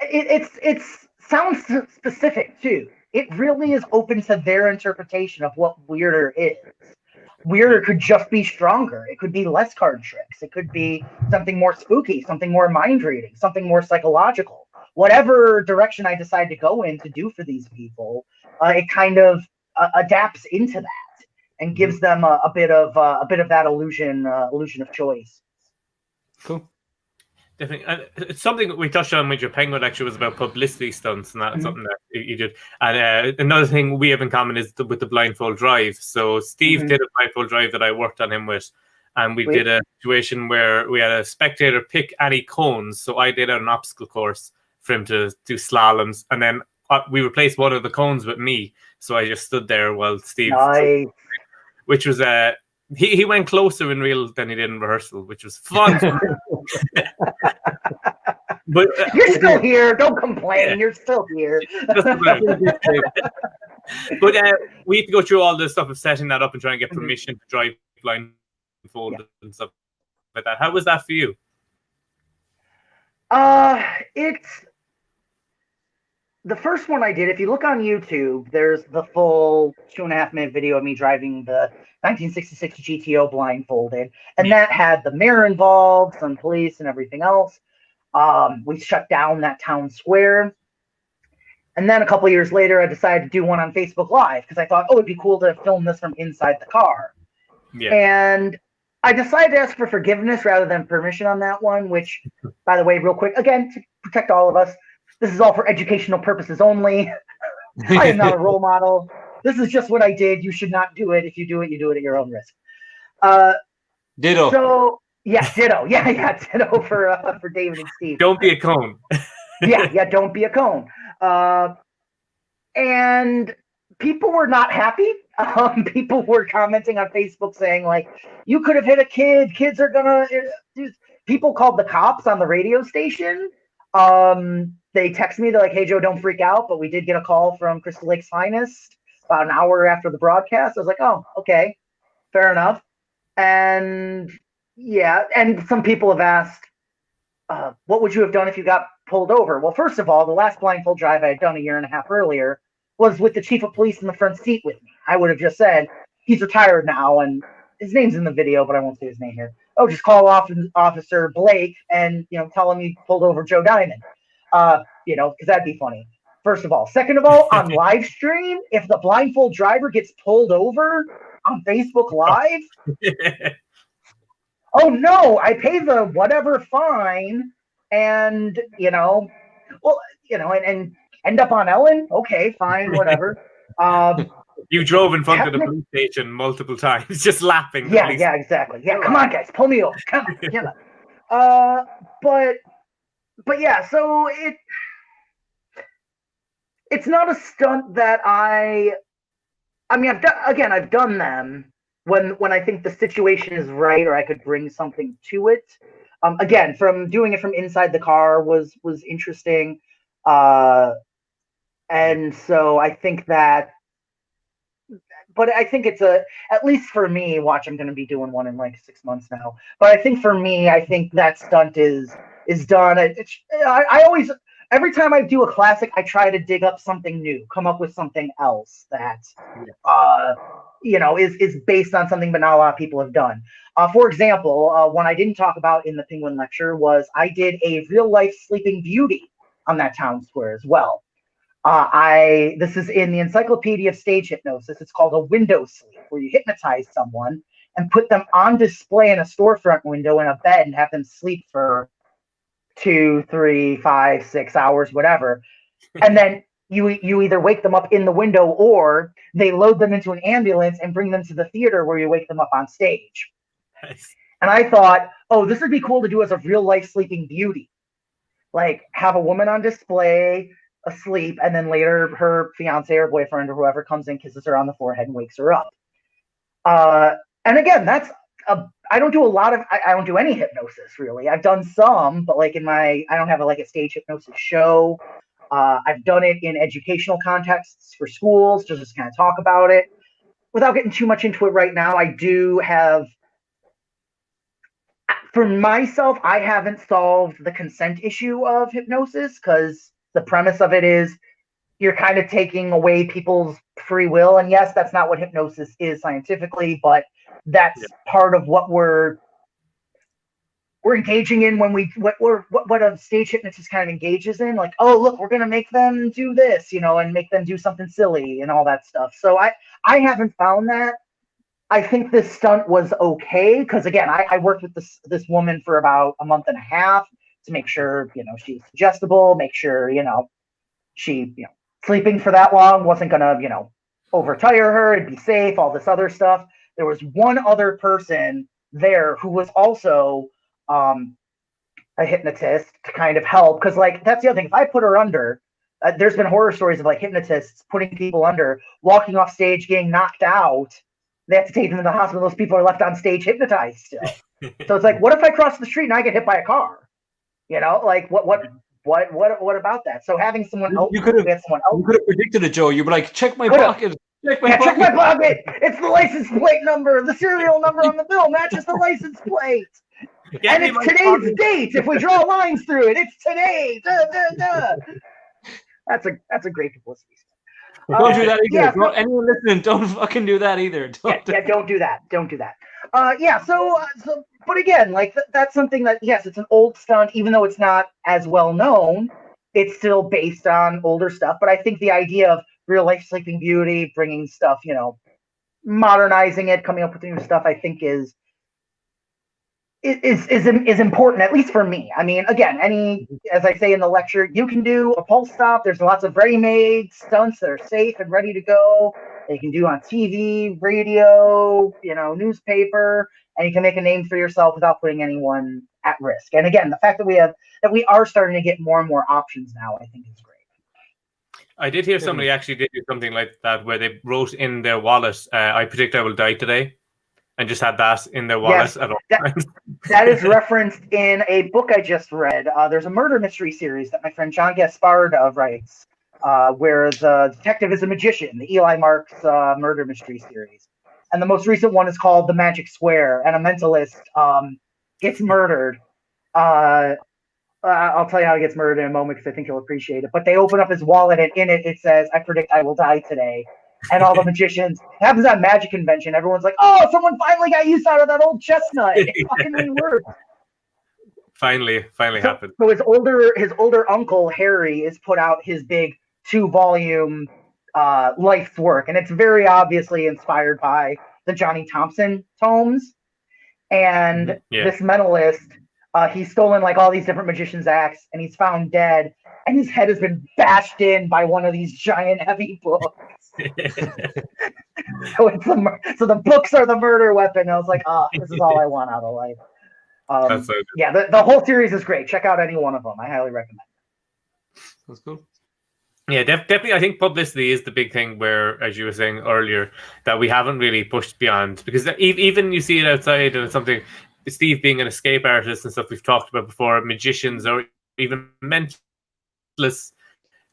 It sounds specific too. It really is open to their interpretation of what weirder is. Weirder could just be stronger. It could be less card tricks. It could be something more spooky, something more mind reading, something more psychological. Whatever direction I decide to go in to do for these people, it kind of adapts into that and gives them a bit of that illusion of choice. Cool. Definitely. And it's something that we touched on with your penguin lecture was about publicity stunts, and that's something that you did. And another thing we have in common is with the Blindfold Drive. So Steve did a Blindfold Drive that I worked on him with, and we did a situation where we had a spectator pick any cones. So I did an obstacle course for him to do slaloms, and then we replaced one of the cones with me. So I just stood there while Steve, which was he went closer in real than he did in rehearsal, which was fun. But you're still here. Don't complain. Yeah. You're still here. But we had to go through all the stuff of setting that up and trying to get permission to drive blindfolded and stuff like that. How was that for you? It's the first one I did. If you look on YouTube, there's the full 2.5-minute video of me driving the 1966 GTO blindfolded, and that had the mayor involved, some police, and everything else. We shut down that town square. And then a couple years later, I decided to do one on Facebook Live because I thought, oh, it'd be cool to film this from inside the car. Yeah. And I decided to ask for forgiveness rather than permission on that one, which, by the way, real quick, again, to protect all of us, this is all for educational purposes only. I am not a role model. This is just what I did. You should not do it. If you do it at your own risk. Ditto. So, yeah, ditto. Yeah, ditto for David and Steve. Don't be a cone. yeah, don't be a cone. And people were not happy. People were commenting on Facebook saying, like, you could have hit a kid. Kids are gonna do. People called the cops on the radio station. They texted me. They're like, hey, Joe, don't freak out. But we did get a call from Crystal Lake's Finest about an hour after the broadcast. I was like, oh, okay, fair enough. And yeah, and some people have asked, what would you have done if you got pulled over? Well, first of all, the last blindfold drive I had done a year and a half earlier was with the chief of police in the front seat with me. I would have just said, he's retired now, and his name's in the video, but I won't say his name here. Oh, just call Officer Blake and, tell him you pulled over Joe Diamond, because that'd be funny. First of all. Second of all, on live stream, if the blindfold driver gets pulled over on Facebook Live, oh no, I pay the whatever fine and, and end up on Ellen. Okay, fine, whatever. You drove in front of the police station multiple times, just laughing. Yeah, exactly. Yeah, come on, guys, pull me over. Come on. But yeah, so it's not a stunt that I've done them when I think the situation is right or I could bring something to it. Again, from doing it from inside the car was interesting. And so I think that, but I think it's at least for me, I'm going to be doing one in like 6 months now. But I think for me, I think that stunt is done. I always, every time I do a classic, I try to dig up something new, come up with something else that, is based on something but not a lot of people have done. For example, one I didn't talk about in the Penguin lecture was I did a real life Sleeping Beauty on that town square as well. This is in the Encyclopedia of Stage Hypnosis. It's called a window sleep, where you hypnotize someone and put them on display in a storefront window in a bed and have them sleep for 2, 3, 5, 6 hours, whatever. And then you either wake them up in the window or they load them into an ambulance and bring them to the theater where you wake them up on stage. Nice. And I thought, oh, this would be cool to do as a real life Sleeping Beauty. Like, have a woman on display asleep, and then later her fiance or boyfriend or whoever comes in, kisses her on the forehead and wakes her up. And again, I don't do a lot of, I don't do any hypnosis really. I've done some, but like I don't have a stage hypnosis show. I've done it in educational contexts for schools to just kind of talk about it. Without getting too much into it right now, I do have, for myself, I haven't solved the consent issue of hypnosis because the premise of it is you're kind of taking away people's free will. And yes, that's not what hypnosis is scientifically, but that's part of what we're engaging in when what a stage hypnotist kind of engages in. Like, oh, look, we're going to make them do this, and make them do something silly and all that stuff. So I haven't found that. I think this stunt was okay because, again, I worked with this woman for about a month and a half to make sure, she's suggestible, make sure, she, sleeping for that long wasn't going to, overtire her, it'd be safe, all this other stuff. There was one other person there who was also a hypnotist to kind of help. Because, that's the other thing. If I put her under, there's been horror stories of, hypnotists putting people under, walking off stage, getting knocked out. They have to take them to the hospital. Those people are left on stage hypnotized still. So it's like, what if I cross the street and I get hit by a car? What about that? So having someone else, you could have predicted it, Joe. You'd be like, check my pocket. Check my pocket. It's the license plate number. The serial number on the bill matches the license plate. And it's today's date. If we draw lines through it, it's today. Duh, duh, duh. That's a great publicity. Don't do that either. Anyone listening, don't fucking do that either. Don't do that. Don't do that. So, but again, like that's something that, yes, it's an old stunt, even though it's not as well known. It's still based on older stuff. But I think the idea of real life Sleeping Beauty, bringing stuff, modernizing it, coming up with new stuff, I think is important, at least for me. I mean, again, as I say in the lecture, you can do a pulse stop. There's lots of ready-made stunts that are safe and ready to go. That you can do on TV, radio, newspaper, and you can make a name for yourself without putting anyone at risk. And again, the fact that we are starting to get more and more options now, I think is great. I did hear somebody actually did do something like that where they wrote in their wallet, "I predict I will die today." And just had that in their wallet at all times. That is referenced in a book I just read. There's a murder mystery series that my friend John Gaspard writes, where the detective is a magician, the Eli Marks murder mystery series. And the most recent one is called The Magic Square, and a mentalist gets murdered. I'll tell you how he gets murdered in a moment because I think you'll appreciate it. But they open up his wallet, and in it says, "I predict I will die today." And all the magicians, it happens at a magic convention. Everyone's like, "Oh, someone finally got use out of that old chestnut." It fucking really worked. Finally happened. So his older uncle Harry has put out his big 2-volume life's work, and it's very obviously inspired by the Johnny Thompson tomes. And this mentalist, he's stolen like all these different magicians' acts, and he's found dead, and his head has been bashed in by one of these giant heavy books. So the books are the murder weapon. I was like, this is all I want out of life. That's so good. Yeah, the whole series is great. Check out any one of them. I highly recommend it. That's cool. Yeah, definitely. I think publicity is the big thing where, as you were saying earlier, that we haven't really pushed beyond, because even you see it outside, and it's something, Steve being an escape artist and stuff we've talked about before, magicians or even mentalists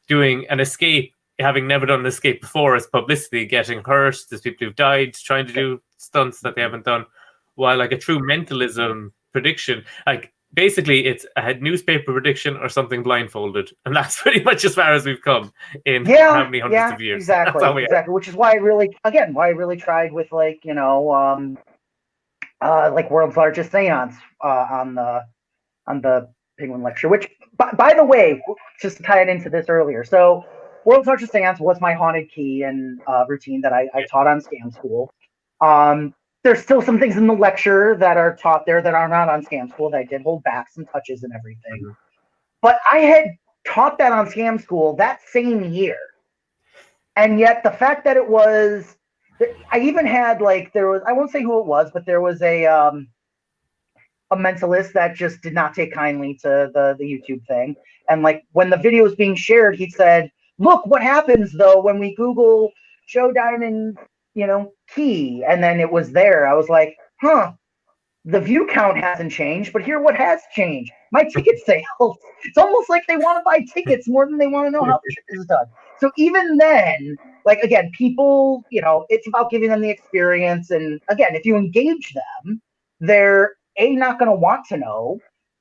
doing an escape, having never done an escape before, is publicity, getting hurt. There's people who've died trying to do stunts that they haven't done. While like a true mentalism prediction, like basically it's a newspaper prediction or something blindfolded, and that's pretty much as far as we've come in how many hundreds of years. Exactly. Which is why I really tried with like like World's Largest Seance on the Penguin Lecture. Which, by the way, just to tie it into this earlier, so World's Largest Seance was my haunted key and routine that I taught on Scam School. There's still some things in the lecture that are taught there that are not on Scam School that I did hold back some touches and everything. Mm-hmm. But I had taught that on Scam School that same year. And yet the fact that it was, I even had like, there was, I won't say who it was, but there was a mentalist that just did not take kindly to the YouTube thing. And like when the video was being shared, he said, "Look what happens though when we Google Joe Diamond, key," and then it was there. I was like, the view count hasn't changed, but here what has changed: my ticket sales. It's almost like they want to buy tickets more than they want to know how the trick is done. So even then, like, again, people, it's about giving them the experience. And again, if you engage them, they're not going to want to know.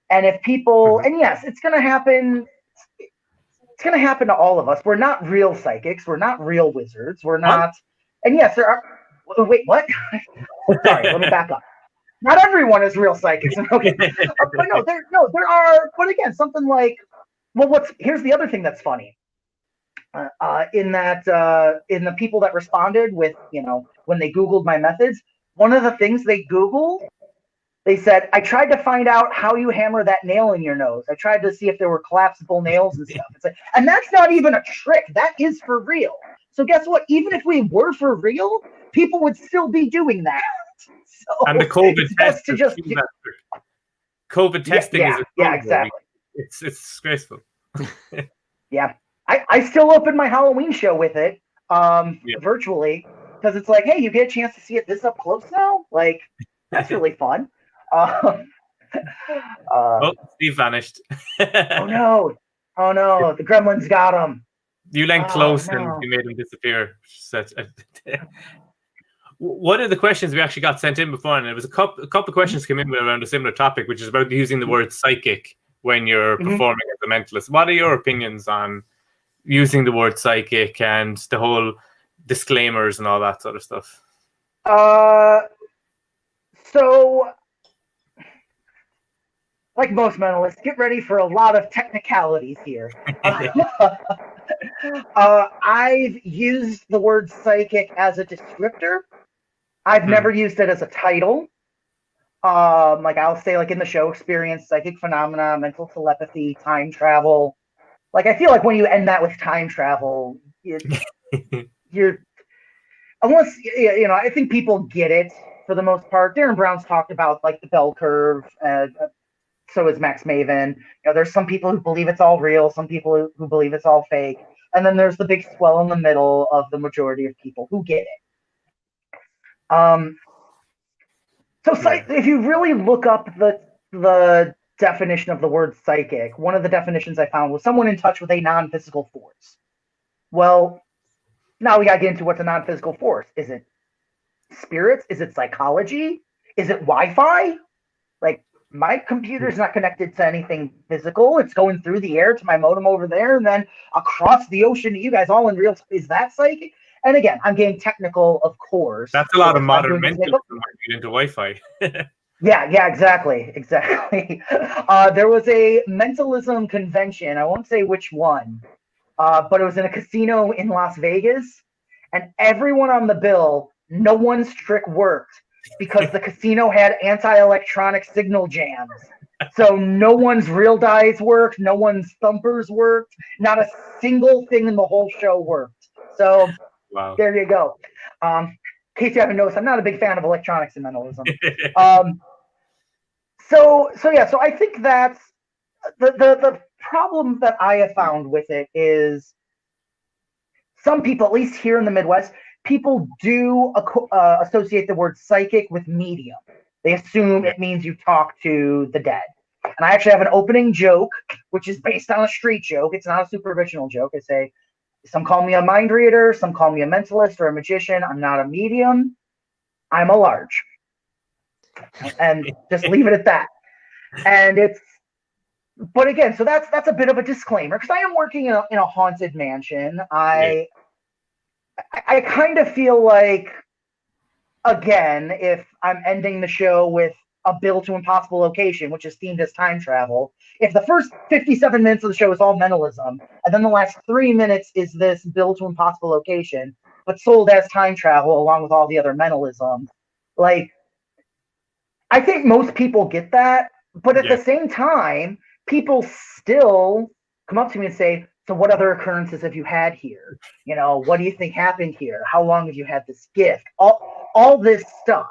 And if people, and yes, it's going to happen. It's going to happen to all of us. We're not real psychics. We're not real wizards. We're not. And yes, there are. Wait, what? Sorry, let me back up. Not everyone is real psychics. Okay, but there are. But again, something like, well, here's the other thing that's funny. In the people that responded with, when they Googled my methods, one of the things they Googled, they said, "I tried to find out how you hammer that nail in your nose. I tried to see if there were collapsible nails and stuff." It's like, and that's not even a trick. That is for real. So guess what? Even if we were for real, people would still be doing that. So and the COVID test to just COVID testing is exactly. It's disgraceful. Yeah. I still open my Halloween show with it virtually, because it's like, hey, you get a chance to see it this up close now? Like, that's really fun. Steve vanished. Oh no, the gremlins got him. You leaned close and you made him disappear. One of the questions we actually got sent in before, and it was a couple of questions came in around a similar topic, which is about using the word psychic when you're performing as a mentalist. What are your opinions on using the word psychic and the whole disclaimers and all that sort of stuff? So, like most mentalists, get ready for a lot of technicalities here. I've used the word psychic as a descriptor. I've never used it as a title. Like I'll say, like in the show, experience psychic phenomena, mental telepathy, time travel. Like I feel like when you end that with time travel, you're unless I think people get it for the most part. Darren Brown's talked about like the bell curve. So is Max Maven. There's some people who believe it's all real, some people who believe it's all fake, and then there's the big swell in the middle of the majority of people who get it. If you really look up the definition of the word psychic, one of the definitions I found was someone in touch with a non-physical force. Well, now we got to get into what's a non-physical force. Is it spirits? Is it psychology? Is it Wi-Fi? Like, my computer's not connected to anything physical. It's going through the air to my modem over there and then across the ocean to you guys all in real time. Is that psychic? And again, I'm getting technical, of course. That's a lot of modern mentalism when you get into Wi-Fi. Yeah, exactly. There was a mentalism convention. I won't say which one, but it was in a casino in Las Vegas, and everyone on the bill, no one's trick worked because the casino had anti-electronic signal jams. So no one's real dice worked, no one's thumpers worked, not a single thing in the whole show worked. So There you go. In case you haven't noticed, I'm not a big fan of electronics and mentalism. So I think that's the problem that I have found with it is some people, at least here in the Midwest, people do associate the word psychic with medium. They assume it means you talk to the dead. And I actually have an opening joke, which is based on a street joke. It's not a super original joke. I say, some call me a mind reader, some call me a mentalist or a magician. I'm not a medium. I'm a large. And just leave it at that. But again, so that's a bit of a disclaimer because I am working in a haunted mansion. I kind of feel like, again, if I'm ending the show with a Bill to Impossible location, which is themed as time travel, if the first 57 minutes of the show is all mentalism, and then the last 3 minutes is this Bill to Impossible location, but sold as time travel along with all the other mentalism, like, I think most people get that, but at the same time, people still come up to me and say, so what other occurrences have you had here? What do you think happened here? How long have you had this gift? All this stuff.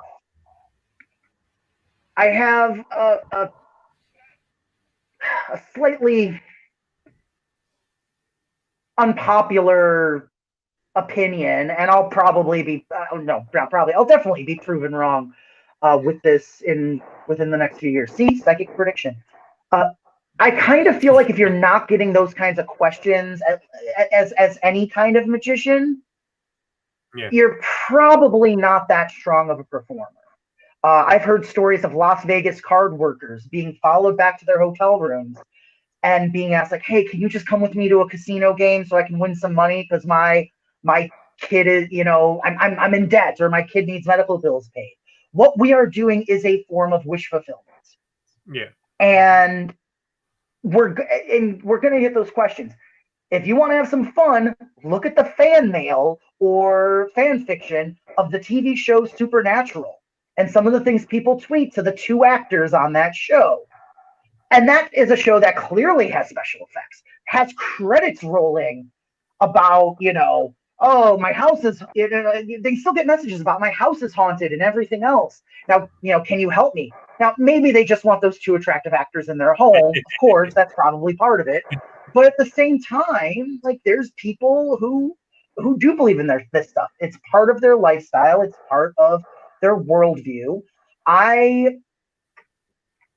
I have a slightly unpopular opinion, and I'll probably be I'll definitely be proven wrong with this within the next few years. See, psychic prediction. I kind of feel like if you're not getting those kinds of questions as any kind of magician, you're probably not that strong of a performer. I've heard stories of Las Vegas card workers being followed back to their hotel rooms and being asked, like, hey, can you just come with me to a casino game so I can win some money because my kid is, I'm in debt or my kid needs medical bills paid. What we are doing is a form of wish fulfillment. Yeah. And we're going to get those questions. If you want to have some fun, look at the fan mail or fan fiction of the TV show Supernatural and some of the things people tweet to the two actors on that show. And that is a show that clearly has special effects, has credits rolling about, oh, my house is, they still get messages about my house is haunted and everything else. Now, can you help me? Now, maybe they just want those two attractive actors in their home. Of course, that's probably part of it. But at the same time, like, there's people who do believe in this stuff. It's part of their lifestyle. It's part of their worldview. I've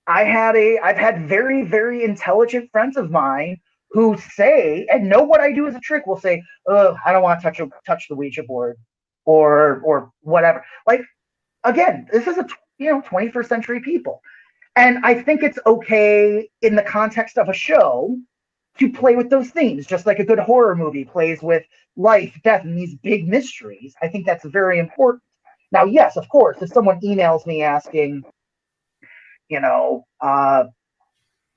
had very, very intelligent friends of mine who say, and know what I do as a trick, will say, oh, I don't want to touch the Ouija board. or whatever. Like, again, this is 21st century people. And I think it's okay in the context of a show to play with those themes, just like a good horror movie plays with life, death, and these big mysteries. I think that's very important. Now, yes, of course, if someone emails me asking,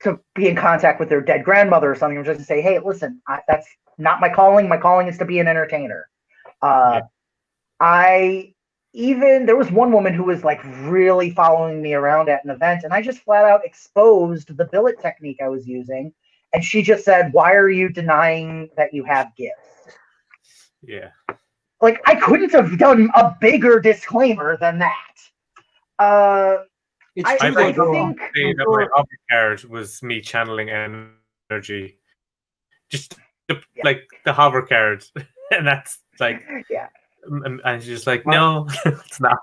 to be in contact with their dead grandmother or something, I'm just to say, hey, listen, that's not my calling. My calling is to be an entertainer. There was one woman who was like really following me around at an event, and I just flat out exposed the billet technique I was using. And she just said, why are you denying that you have gifts? Yeah. Like, I couldn't have done a bigger disclaimer than that. It's I true, think that my hover card was me channeling energy. Just like the hover card. And that's like, yeah. And she's just like, no, it's not.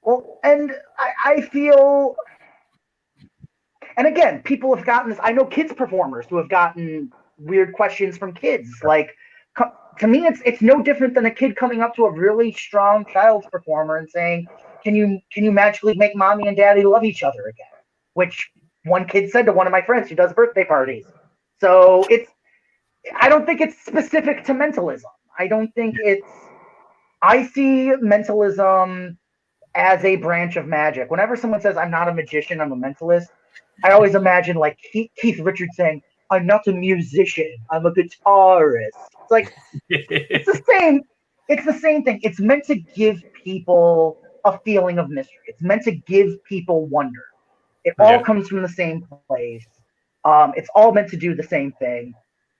Well, and I feel, and again, people have gotten this. I know kids performers who have gotten weird questions from kids. Like, to me, it's no different than a kid coming up to a really strong child's performer and saying, can you magically make mommy and daddy love each other again? Which one kid said to one of my friends who does birthday parties. So I don't think it's specific to mentalism. I see mentalism as a branch of magic. Whenever someone says, I'm not a magician, I'm a mentalist, I always imagine like Keith Richards saying, I'm not a musician, I'm a guitarist. It's like, it's the same thing. It's meant to give people a feeling of mystery. It's meant to give people wonder. It all comes from the same place. It's all meant to do the same thing.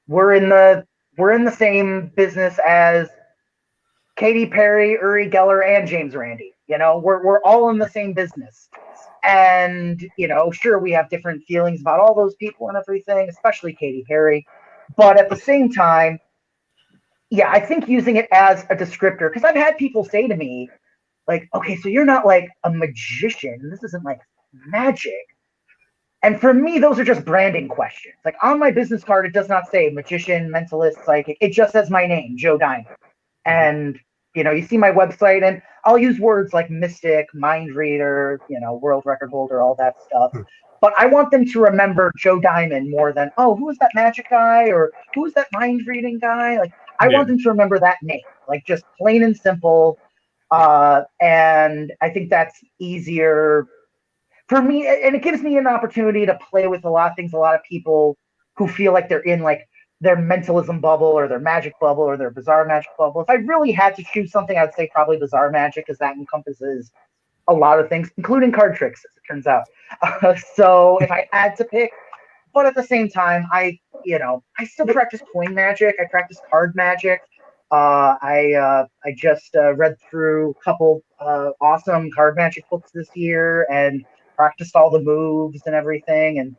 We're in the same business as Katy Perry, Uri Geller, and James Randi. We're all in the same business. And, sure, we have different feelings about all those people and everything, especially Katy Perry. But at the same time, yeah, I think using it as a descriptor, because I've had people say to me, like, okay, so you're not like a magician. This isn't like magic. And for me, those are just branding questions. Like on my business card, it does not say magician, mentalist, psychic. It just says my name, Joe Diamond. And, you see my website, and I'll use words like mystic, mind reader, world record holder, all that stuff. But I want them to remember Joe Diamond more than, oh, who is that magic guy? Or who is that mind reading guy? Like, I want them to remember that name, like just plain and simple. And I think that's easier for me, and it gives me an opportunity to play with a lot of things. A lot of people who feel like they're in like their mentalism bubble or their magic bubble or their bizarre magic bubble. If I really had to choose something, I'd say probably bizarre magic, because that encompasses a lot of things, including card tricks, as it turns out. So if I had to pick, but at the same time, I still practice coin magic. I practice card magic. I just read through a couple awesome card magic books this year and practiced all the moves and everything. And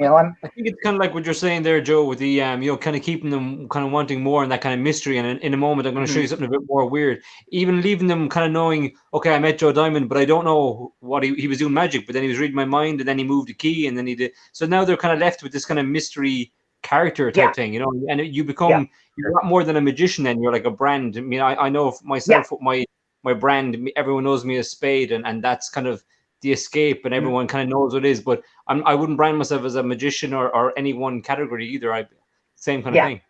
I think it's kind of like what you're saying there, Joe, with the kind of keeping them kind of wanting more and that kind of mystery. And in a moment, I'm going to show you something a bit more weird. Even leaving them kind of knowing, okay, I met Joe Diamond, but I don't know what he was doing magic. But then he was reading my mind, and then he moved a key, and then he did. So now they're kind of left with this kind of mystery character type thing, and you become you're not more than a magician. Then you're like a brand. I mean, I know myself with my brand. Everyone knows me as Spade, and that's kind of the escape, and everyone kind of knows what it is. But I wouldn't brand myself as a magician or any one category either. Same kind of thing.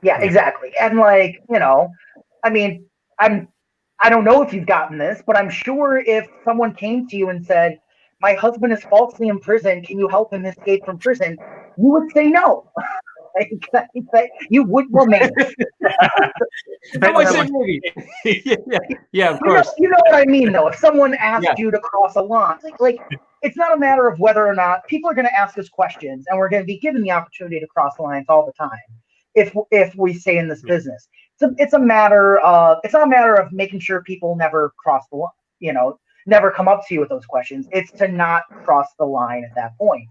Yeah, exactly. And like, I mean, I don't know if you've gotten this, but I'm sure if someone came to you and said, my husband is falsely in prison, can you help him escape from prison? You would say no. You would remain. Yeah, of course. You know what I mean, though. If someone asked you to cross a line, like it's not a matter of whether or not people are going to ask us questions, and we're going to be given the opportunity to cross lines all the time. If we stay in this business, it's not a matter of making sure people never cross the line. Never come up to you with those questions. It's to not cross the line at that point.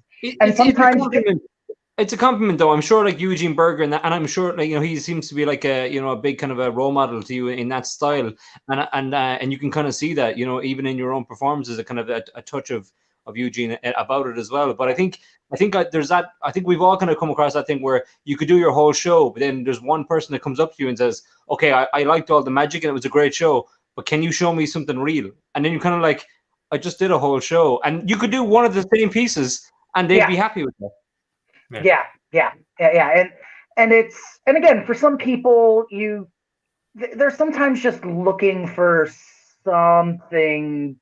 Sometimes it's a compliment, though. I'm sure, like Eugene Berger, and I'm sure, like he seems to be like a big kind of a role model to you in that style, and you can kind of see that, even in your own performances, a kind of a touch of Eugene about it as well. But I think there's that. I think we've all kind of come across that thing where you could do your whole show, but then there's one person that comes up to you and says, "Okay, I liked all the magic and it was a great show, but can you show me something real?" And then you kind of like, "I just did a whole show," and you could do one of the same pieces, and they'd be happy with it. Yeah. And again, for some people, they're sometimes just looking for something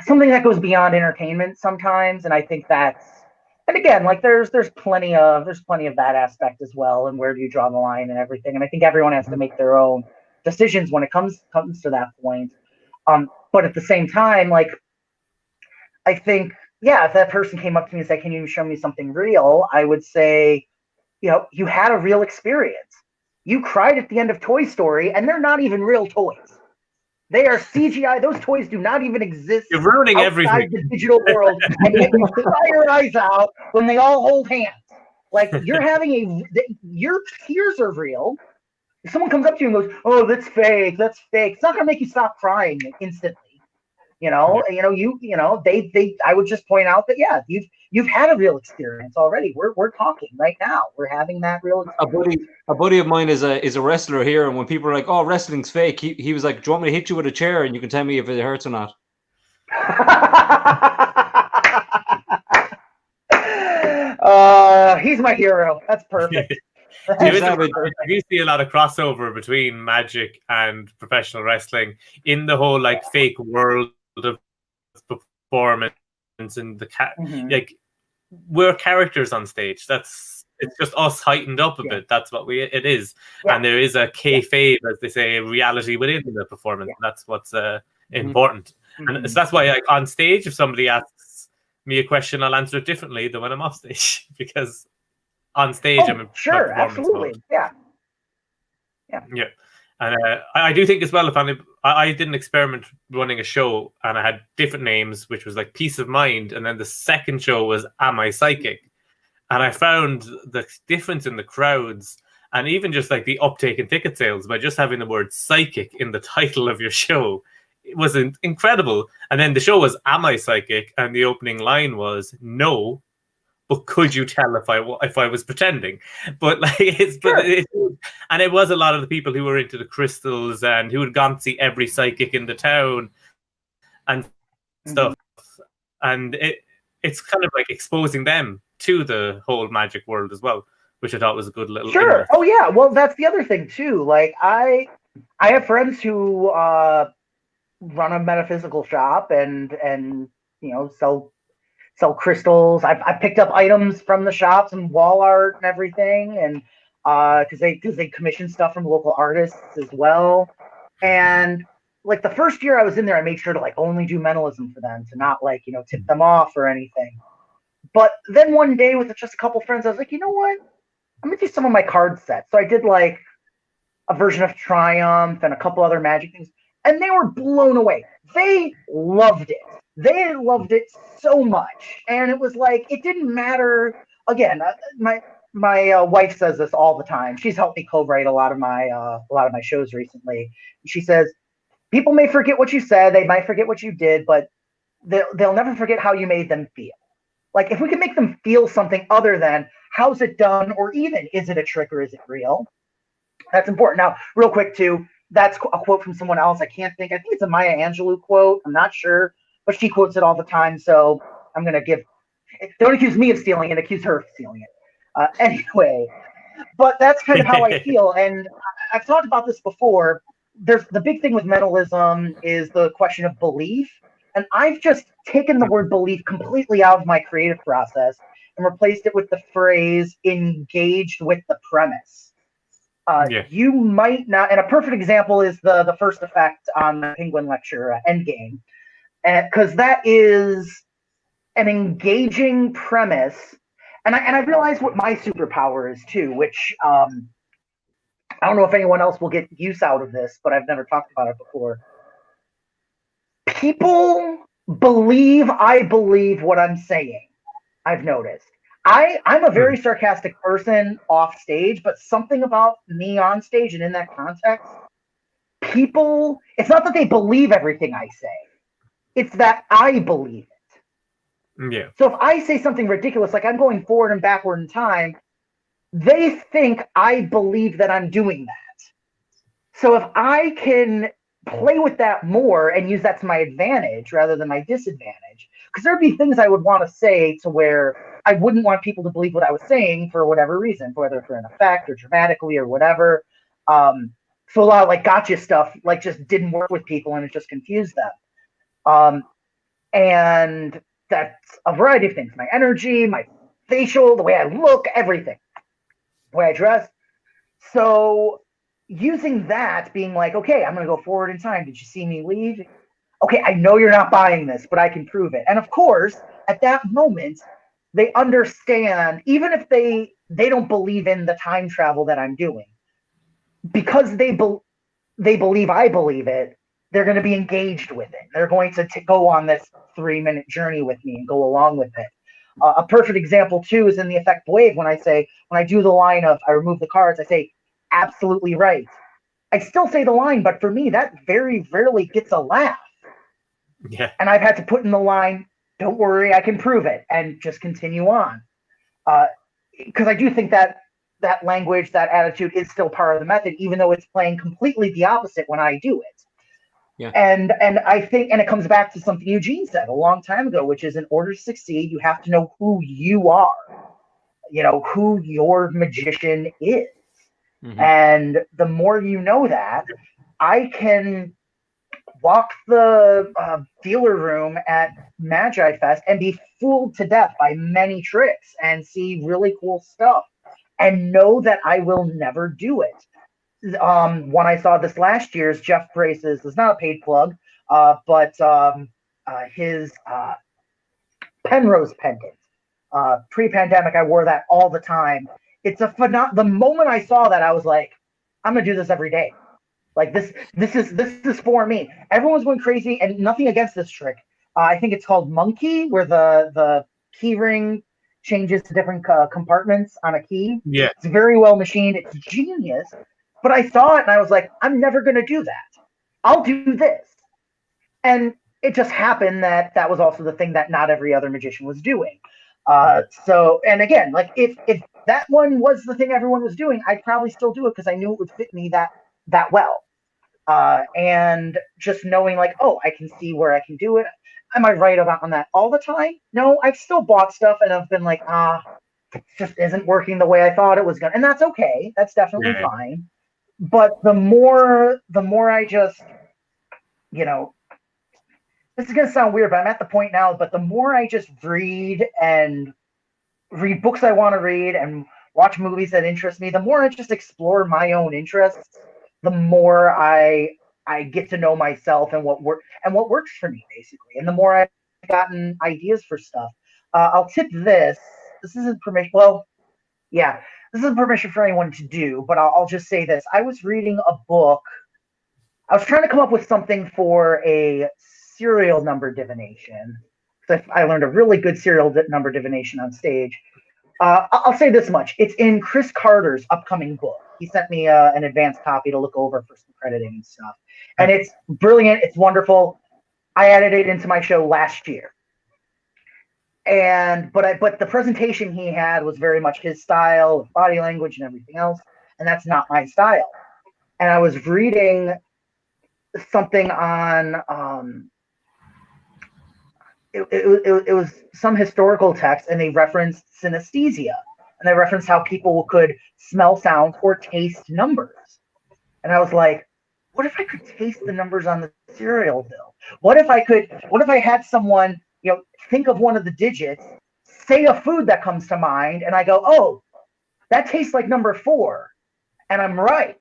that goes beyond entertainment sometimes, and I think and again, like there's plenty of that aspect as well, and where do you draw the line and everything, and I think everyone has to make their own decisions when it comes to that point. But at the same time, like I think, if that person came up to me and said, "Can you show me something real?" I would say, you had a real experience. You cried at the end of Toy Story, and they're not even real toys. They are CGI. Those toys do not even exist. You're ruining outside everything. the digital world, and yet you cry your eyes out when they all hold hands. Like your tears are real. If someone comes up to you and goes, "Oh, that's fake. That's fake," it's not gonna make you stop crying instantly. I would just point out that you've had a real experience already. We're talking right now. We're having that real experience. A buddy of mine is a wrestler here, and when people are like, "Oh, wrestling's fake," he was like, "Do you want me to hit you with a chair and you can tell me if it hurts or not?" He's my hero. That's perfect. I do see a lot of crossover between magic and professional wrestling in the whole like fake world of performance, and like we're characters on stage. It's just us heightened up a bit. That's what it is. And there is a kayfabe, as they say, reality within the performance. That's what's important. And so that's why, like, on stage, if somebody asks me a question, I'll answer it differently than when I'm off stage, because on stage I'm in sure, absolutely mode. Yeah. And I do think as well, if I did an experiment running a show, and I had different names, which was like Peace of Mind, and then the second show was Am I Psychic? And I found the difference in the crowds, and even just like the uptake in ticket sales by just having the word psychic in the title of your show. It was incredible. And then the show was Am I Psychic? And the opening line was, "No, but could you tell if I was pretending?" But like and it was a lot of the people who were into the crystals and who had gone to see every psychic in the town and stuff. And it's kind of like exposing them to the whole magic world as well, which I thought was a good little. Sure. Oh yeah. Well, that's the other thing too. Like I have friends who run a metaphysical shop and sell crystals. I've picked up items from the shops and wall art and everything, and because they commission stuff from local artists as well. And like the first year I was in there, I made sure to like only do mentalism for them, to not like tip them off or anything. But then one day with just a couple friends, I was like, you know what? I'm gonna do some of my card sets. So I did like a version of Triumph and a couple other magic things, and they were blown away. They loved it. They loved it so much, and it was like it didn't matter. Again, my wife says this all the time. She's helped me co-write a lot of my shows recently. She says, people may forget what you said, they might forget what you did, but they'll never forget how you made them feel. Like if we can make them feel something other than how's it done, or even is it a trick or is it real? That's important. Now, real quick too, that's a quote from someone else. I think it's a Maya Angelou quote. I'm not sure, but she quotes it all the time. So I'm going to don't accuse me of stealing it, accuse her of stealing it. Anyway, but that's kind of how I feel. And I've talked about this before. There's the big thing with mentalism is the question of belief. And I've just taken the word belief completely out of my creative process and replaced it with the phrase engaged with the premise. You might not, and a perfect example is the first effect on the Penguin lecture, Endgame, because that is an engaging premise, and I realize what my superpower is too, which I don't know if anyone else will get use out of this, but I've never talked about it before. People believe I believe what I'm saying. I've noticed. I'm a very sarcastic person off stage, but something about me on stage and in that context, people, it's not that they believe everything I say. It's that I believe it. Yeah. So if I say something ridiculous, like I'm going forward and backward in time, they think I believe that I'm doing that. So if I can play with that more and use that to my advantage rather than my disadvantage, because there'd be things I would want to say to where I wouldn't want people to believe what I was saying for whatever reason, whether for an effect or dramatically or whatever. So a lot of like gotcha stuff like just didn't work with people and it just confused them. And that's a variety of things: my energy, my facial, the way I look, everything, the way I dress. So using that, being like, okay, I'm going to go forward in time. Did you see me leave? Okay, I know you're not buying this, but I can prove it. And of course, at that moment, they understand, even if they don't believe in the time travel that I'm doing, because they believe I believe it, they're going to be engaged with it. They're going to go on this 3-minute journey with me and go along with it. A perfect example, too, is in the effect Wave when I do the line of I remove the cards, I say, absolutely right. I still say the line, but for me, that very rarely gets a laugh. Yeah. And I've had to put in the line, don't worry, I can prove it, and just continue on. Because I do think that language, that attitude is still part of the method, even though it's playing completely the opposite when I do it. Yeah. And I think, and it comes back to something Eugene said a long time ago, which is in order to succeed, you have to know who you are, who your magician is. Mm-hmm. And the more you know that, I can walk the dealer room at Magi Fest and be fooled to death by many tricks and see really cool stuff and know that I will never do it. When I saw this last year's Jeff Brace's, was not a paid plug, but his Penrose pendant. Pre-pandemic, I wore that all the time. It's the moment I saw that, I was like, I'm gonna do this every day. Like this is for me. Everyone's going crazy, and nothing against this trick. I think it's called Monkey, where the key ring changes to different compartments on a key. Yeah. It's very well machined. It's genius. But I saw it and I was like, I'm never going to do that. I'll do this. And it just happened that was also the thing that not every other magician was doing. So, and again, like if that one was the thing everyone was doing, I'd probably still do it because I knew it would fit me that well. And just knowing like, oh, I can see where I can do it. Am I right on that all the time? No, I've still bought stuff and I've been like, it just isn't working the way I thought it was going to. And that's okay. That's definitely fine. But the more I just, this is going to sound weird, but I'm at the point now, but the more I just read books I want to read and watch movies that interest me, the more I just explore my own interests, the more I get to know myself and what works for me, basically. And the more I've gotten ideas for stuff. I'll tip this. This isn't permission. Well, yeah, this isn't permission for anyone to do, but I'll just say this. I was reading a book. I was trying to come up with something for a serial number divination. I learned a really good serial number divination on stage. I'll say this much. It's in Chris Carter's upcoming book. He sent me an advanced copy to look over for some crediting and stuff. And it's brilliant. It's wonderful. I added it into my show last year. But the presentation he had was very much his style, with body language and everything else. And that's not my style. And I was reading something on it was some historical text, and they referenced synesthesia, and they referenced how people could smell sounds or taste numbers. And I was like, what if I could taste the numbers on the cereal bill? What if I had someone, think of one of the digits, say a food that comes to mind, and I go, oh, that tastes like number 4, and I'm right.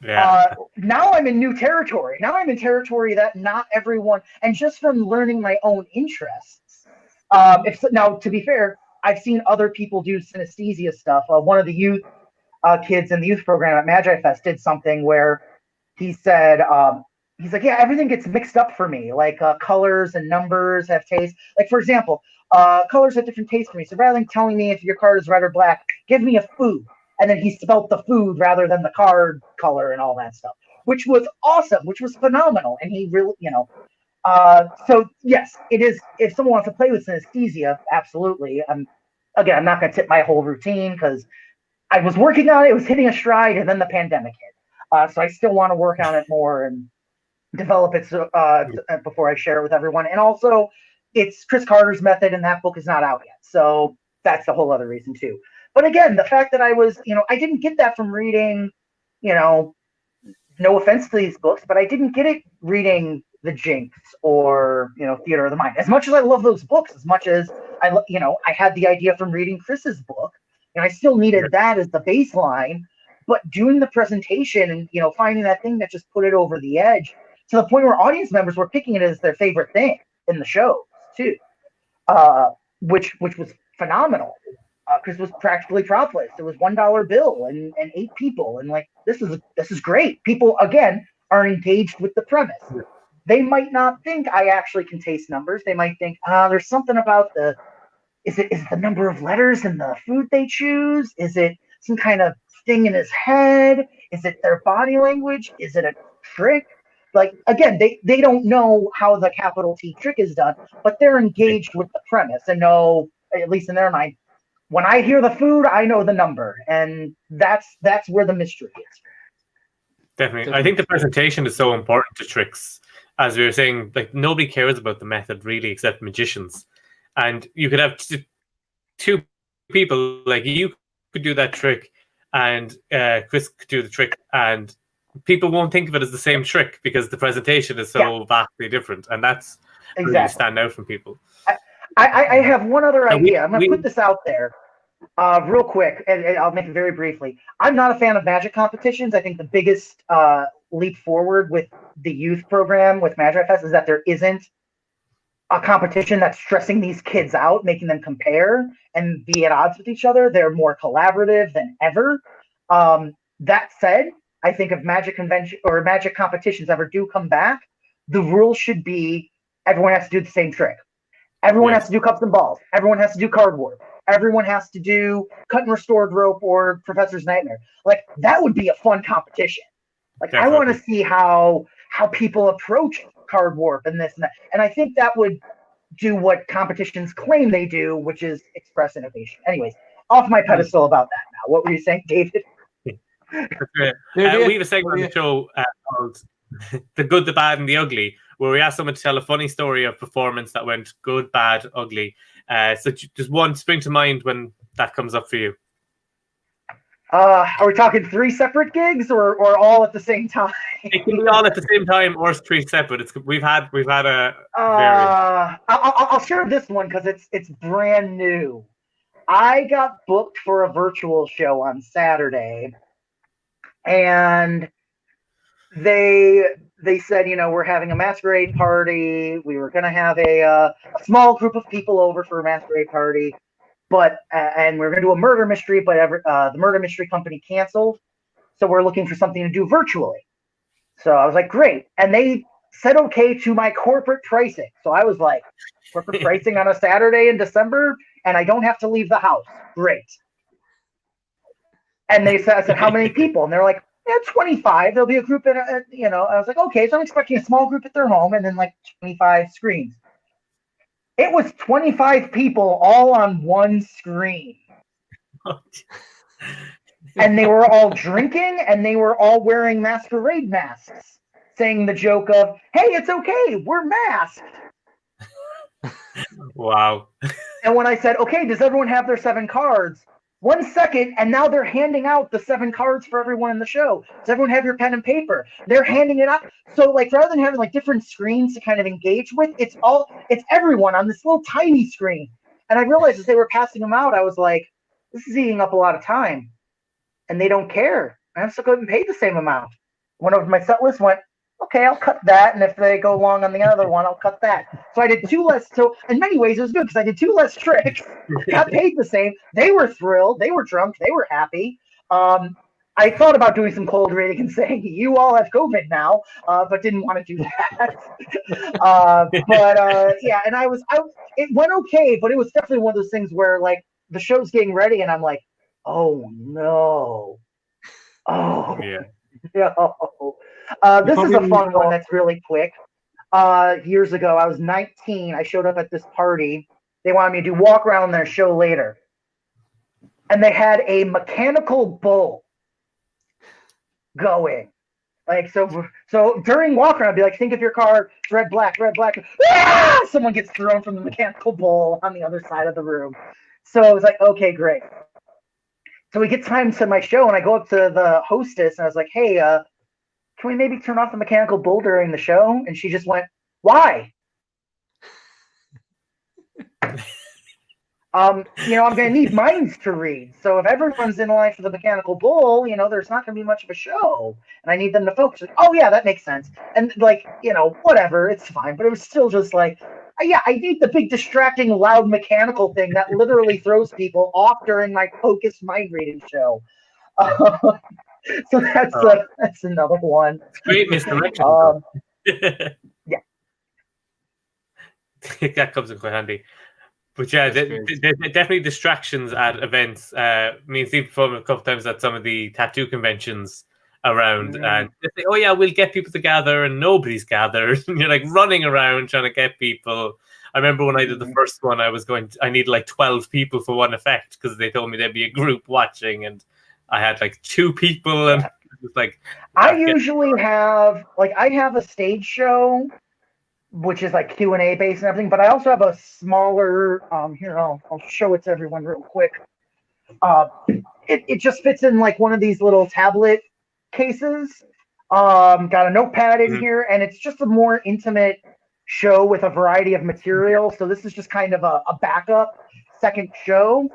Yeah. Now I'm in new territory. Now I'm in territory that not everyone, and just from learning my own interests. Now, to be fair, I've seen other people do synesthesia stuff. One of the youth kids in the youth program at Magi Fest did something where he said, he's like, yeah, everything gets mixed up for me. Like colors and numbers have taste. Like, for example, colors have different tastes for me. So rather than telling me if your card is red or black, give me a food. And then he spelt the food rather than the card color and all that stuff, which was awesome, which was phenomenal. And he really, So yes, it is. If someone wants to play with synesthesia, absolutely. I'm not going to tip my whole routine because I was working on it. It was hitting a stride, and then the pandemic hit. So I still want to work on it more and develop it before I share it with everyone. And also, it's Chris Carter's method, and that book is not out yet. So that's the whole other reason too. But again, the fact that I didn't get that from reading, no offense to these books, but I didn't get it reading The Jinx or, Theater of the Mind. As much as I love those books, as much as I had the idea from reading Chris's book, and I still needed that as the baseline. But doing the presentation and, finding that thing that just put it over the edge to the point where audience members were picking it as their favorite thing in the shows too, which was phenomenal. Chris was practically profitless. It was $1 bill and 8 people, and this is great. People again are engaged with the premise. They might not think I actually can taste numbers. They might think there's something about is it the number of letters in the food they choose? Is it some kind of thing in his head? Is it their body language? Is it a trick? Again, they don't know how the capital T trick is done, but they're engaged with the premise and know, at least in their mind, when I hear the food, I know the number, and that's where the mystery is. Definitely. I think the presentation is so important to tricks. As we were saying, nobody cares about the method really except magicians. And you could have two people, you could do that trick and Chris could do the trick, and people won't think of it as the same trick because the presentation is so vastly different, and that's really stand out from people. I have one other idea. I'm going to put this out there real quick, and I'll make it very briefly. I'm not a fan of magic competitions. I think the biggest leap forward with the youth program with Magi Fest is that there isn't a competition that's stressing these kids out, making them compare and be at odds with each other. They're more collaborative than ever. That said, I think if magic convention or magic competitions ever do come back, the rule should be everyone has to do the same trick. Everyone has to do cups and balls. Everyone has to do card warp. Everyone has to do cut and restored rope or Professor's Nightmare. That would be a fun competition. I want to see how people approach card warp and this and that. And I think that would do what competitions claim they do, which is express innovation. Anyways, off my pedestal about that now. What were you saying, David? That's great. We have a segment on the show called The Good, the Bad, and the Ugly, where we ask someone to tell a funny story of performance that went good, bad, ugly. So just one spring to mind when that comes up for you. Are we talking 3 separate gigs or all at the same time? It can be all at the same time or 3 separate. We've had a. I'll share this one because it's brand new. I got booked for a virtual show on Saturday, and they said, we're having a masquerade party. We were going to have a small group of people over for a masquerade party, but and we're going to do a murder mystery, but the murder mystery company canceled. So we're looking for something to do virtually. So I was like, great. And they said okay to my corporate pricing. So I was like, corporate pricing on a Saturday in December, and I don't have to leave the house. Great. And I said, how many people? And they're like, 25. There'll be a group I was like, okay, so I'm expecting a small group at their home and then 25 screens. It was 25 people all on one screen. And they were all drinking and they were all wearing masquerade masks, saying the joke of, hey, it's okay, we're masked. Wow. And when I said, okay, does everyone have their 7 cards? 1 second, and now they're handing out the 7 cards for everyone in the show. Does everyone have your pen and paper? They're handing it out. So rather than having different screens to kind of engage with, it's everyone on this little tiny screen. And I realized as they were passing them out, I was like, this is eating up a lot of time. And they don't care. I have to go and pay the same amount. Went over to my set list, went, okay, I'll cut that. And if they go long on the other one, I'll cut that. So I did 2 less. So in many ways, it was good because I did 2 less tricks, got paid the same. They were thrilled. They were drunk. They were happy. I thought about doing some cold reading and saying, you all have COVID now, but didn't want to do that. Yeah, and it went okay, but it was definitely one of those things where the show's getting ready and I'm like, oh no. Oh, yeah. No. This is a fun one that's really quick. years ago. I was 19. I showed up at this party. They wanted me to do walk around their show later. And they had a mechanical bull going. Like, so during walk around, I'd be like, think of your car, red, black, red, black. Ah! Someone gets thrown from the mechanical bull on the other side of the room. So I was like, okay, great. So we get time to my show, and I go up to the hostess, and I was like, hey, can we maybe turn off the mechanical bull during the show? And she just went, why? I'm going to need minds to read. So if everyone's in line for the mechanical bull, there's not going to be much of a show. And I need them to focus. Like, oh, yeah, that makes sense. And, whatever, it's fine. But it was still just like, yeah, I need the big distracting, loud mechanical thing that literally throws people off during my focused mind reading show. So that's another one. Great misdirection. Yeah. That comes in quite handy. But yeah, there's definitely distractions at events. Me and Steve performed a couple times at some of the tattoo conventions around, and they say, "Oh yeah, we'll get people to gather," and nobody's gathered. And you're like running around trying to get people. I remember when I did the first one, I needed like 12 people for one effect because they told me there'd be a group watching, and I had like 2 people, and it was like I usually have I have a stage show, which is like Q&A based and everything, but I also have a smaller, here, I'll show it to everyone real quick. It just fits in like one of these little tablet cases. Got a notepad in here, and it's just a more intimate show with a variety of material. So this is just kind of a backup second show.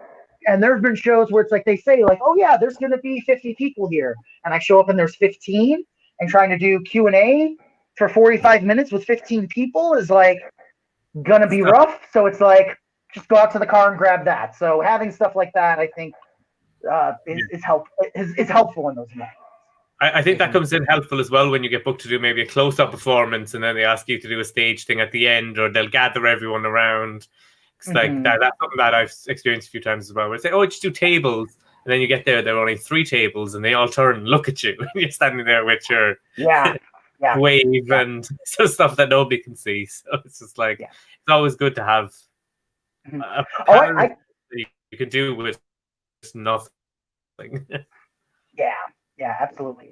And there have been shows where it's like they say like, oh yeah, there's going to be 50 people here. And I show up and there's 15, and trying to do Q&A for 45 minutes with 15 people is like gonna be rough. So it's like, just go out to the car and grab that. So having stuff like that, I think, is helpful in those moments. I think that comes in helpful as well when you get booked to do maybe a close-up performance, and then they ask you to do a stage thing at the end, or they'll gather everyone around. It's like that's something that I've experienced a few times as well, where they say, "Oh, just do tables," and then you get there are only 3 tables, and they all turn and look at you, and you're standing there with your wave and some stuff that nobody can see. So it's just like it's always good to have a power that you can do with nothing. Yeah, absolutely.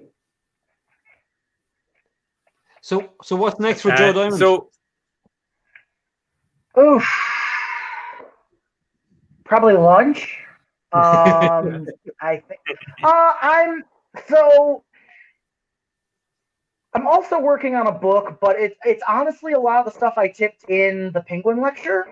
So what's next for Joe Diamond? Probably lunch. I think I'm also working on a book, but it's honestly a lot of the stuff I tipped in the Penguin lecture.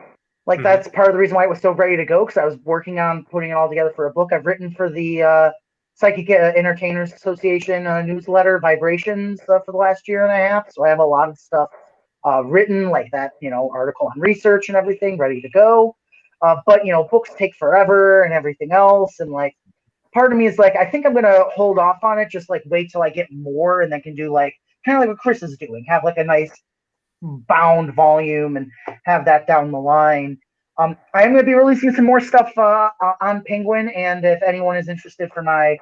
Like that's part of the reason why it was so ready to go, because I was working on putting it all together for a book. I've written for the Psychic Entertainers Association newsletter, Vibrations, for the last year and a half. So I have a lot of stuff written, like that, article on research and everything, ready to go. But books take forever and everything else, and like part of me is like, I think I'm gonna hold off on it, just like wait till I get more, and then can do like kind of like what Chris is doing, have like a nice bound volume and have that down the line. I am going to be releasing some more stuff on Penguin, and if anyone is interested for my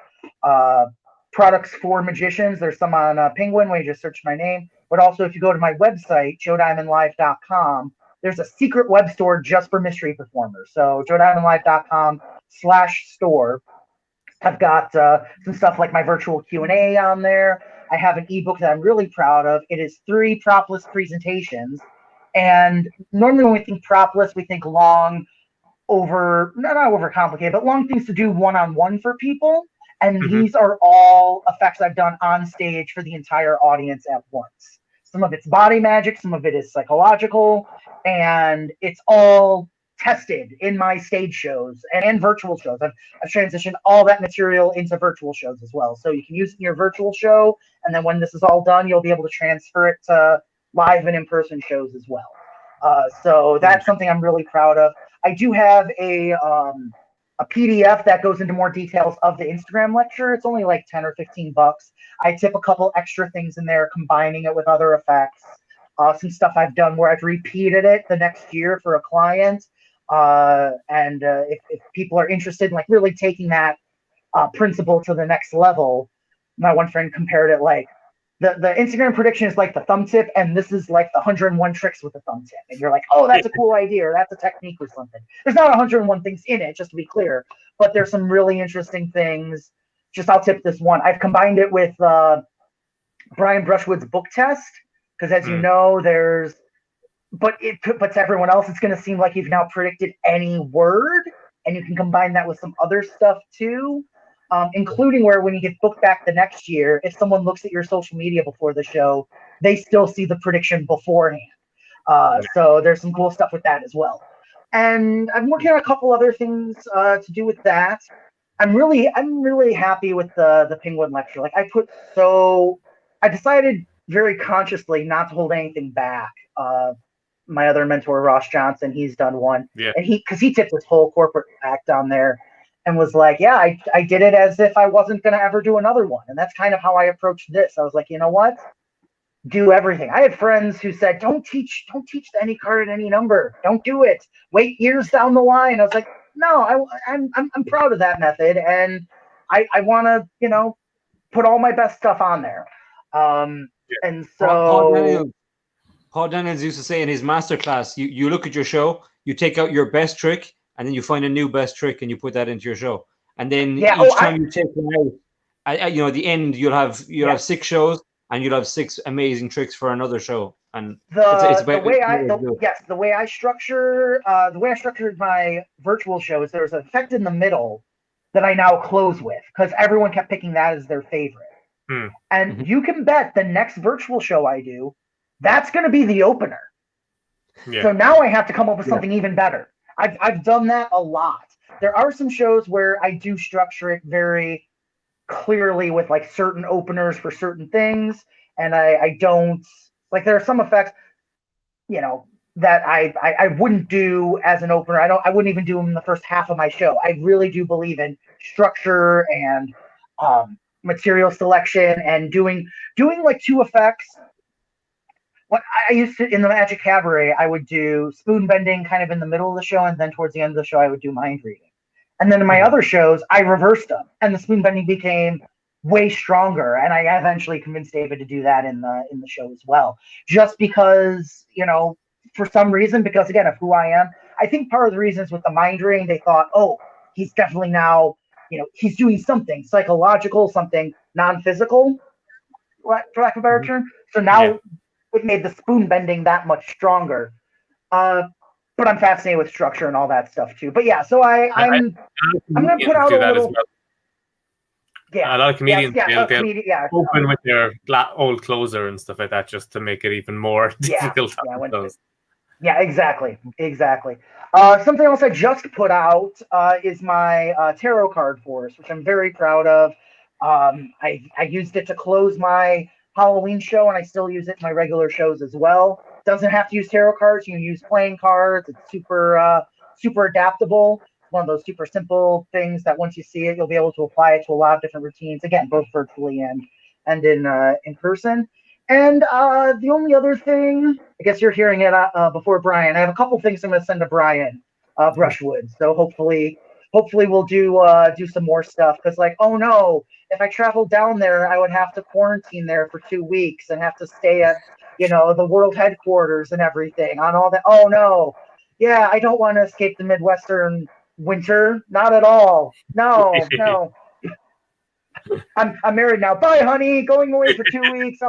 products for magicians, there's some on Penguin where you just search my name. But also, if you go to my website, joediamondlive.com, there's a secret web store just for mystery performers. So joediamondlive.com/store. I've got some stuff like my virtual Q&A on there. I have an ebook that I'm really proud of. It is 3 propless presentations. And normally when we think propless, we think long, not overcomplicated, but long things to do one-on-one for people. And these are all effects I've done on stage for the entire audience at once. Some of it's body magic, some of it is psychological, and it's all tested in my stage shows and virtual shows. I've transitioned all that material into virtual shows as well. So you can use it in your virtual show, and then when this is all done, you'll be able to transfer it to live and in-person shows as well. So that's something I'm really proud of. I do have a PDF that goes into more details of the Instagram lecture. It's only like 10 or 15 bucks. I tip a couple extra things in there, combining it with other effects. Some stuff I've done where I've repeated it the next year for a client. And if people are interested in like really taking that principle to the next level, my one friend compared it like the Instagram prediction is like the thumb tip, and this is like the 101 tricks with the thumb tip. And you're like, oh, that's a cool idea, or that's a technique or something. There's not 101 things in it, just to be clear, but there's some really interesting things. Just I'll tip this one. I've combined it with Brian Brushwood's book test, because as you know, but to everyone else, it's going to seem like you've now predicted any word, and you can combine that with some other stuff too. Including where when you get booked back the next year, if someone looks at your social media before the show, they still see the prediction beforehand. So there's some cool stuff with that as well. And I'm working on a couple other things to do with that. I'm really happy with the Penguin lecture. Like I decided very consciously not to hold anything back. My other mentor, Ross Johnson, he's done one. Yeah. And because he tipped his whole corporate act down there. And was like, yeah, I did it as if I wasn't going to ever do another one. And that's kind of how I approached this. I was like, you know what? Do everything. I had friends who said, don't teach any card at any number. Don't do it. Wait years down the line. I was like, no, I'm proud of that method. And I want to, put all my best stuff on there. And so Paul Daniels used to say in his masterclass, you look at your show, you take out your best trick, and then you find a new best trick and you put that into your show. And then each time you take them out, at the end you'll have 6 shows and you'll have 6 amazing tricks for another show. And the way I structured my virtual shows, there's an effect in the middle that I now close with because everyone kept picking that as their favorite. And you can bet the next virtual show I do, that's going to be the opener. Yeah. So now I have to come up with something even better. I've done that a lot. There are some shows where I do structure it very clearly with like certain openers for certain things, and I don't like. There are some effects, that I wouldn't do as an opener. I wouldn't even do them in the first half of my show. I really do believe in structure and material selection and doing like 2 effects. What I used to in the Magic Cabaret, I would do spoon bending kind of in the middle of the show, and then towards the end of the show, I would do mind reading. And then in my other shows, I reversed them, and the spoon bending became way stronger. And I eventually convinced David to do that in the show as well, just because for some reason, because again of who I am. I think part of the reasons with the mind reading, they thought, oh, he's definitely now he's doing something psychological, something non-physical, for lack of a better term. So now. It made the spoon bending that much stronger, but I'm fascinated with structure and all that stuff too. But yeah, so I'm going to put out a little. Yeah, a lot of comedians open with their old closer and stuff like that, just to make it even more difficult. Yeah, exactly. Something else I just put out is my tarot card force, which I'm very proud of. I used it to close my Halloween show, and I still use it in my regular shows as well. Doesn't have to use tarot cards. You can use playing cards. It's super adaptable. One of those super simple things that once you see it, you'll be able to apply it to a lot of different routines. Again, both virtually and in person. And the only other thing, I guess you're hearing it before Brian. I have a couple things I'm going to send to Brian Brushwood. So hopefully we'll do some more stuff, because like, oh no, if I traveled down there, I would have to quarantine there for 2 weeks and have to stay at the world headquarters and everything on all that. Oh no, yeah, I don't want to escape the Midwestern winter, not at all. No. I'm married now. Bye, honey. Going away for 2 weeks.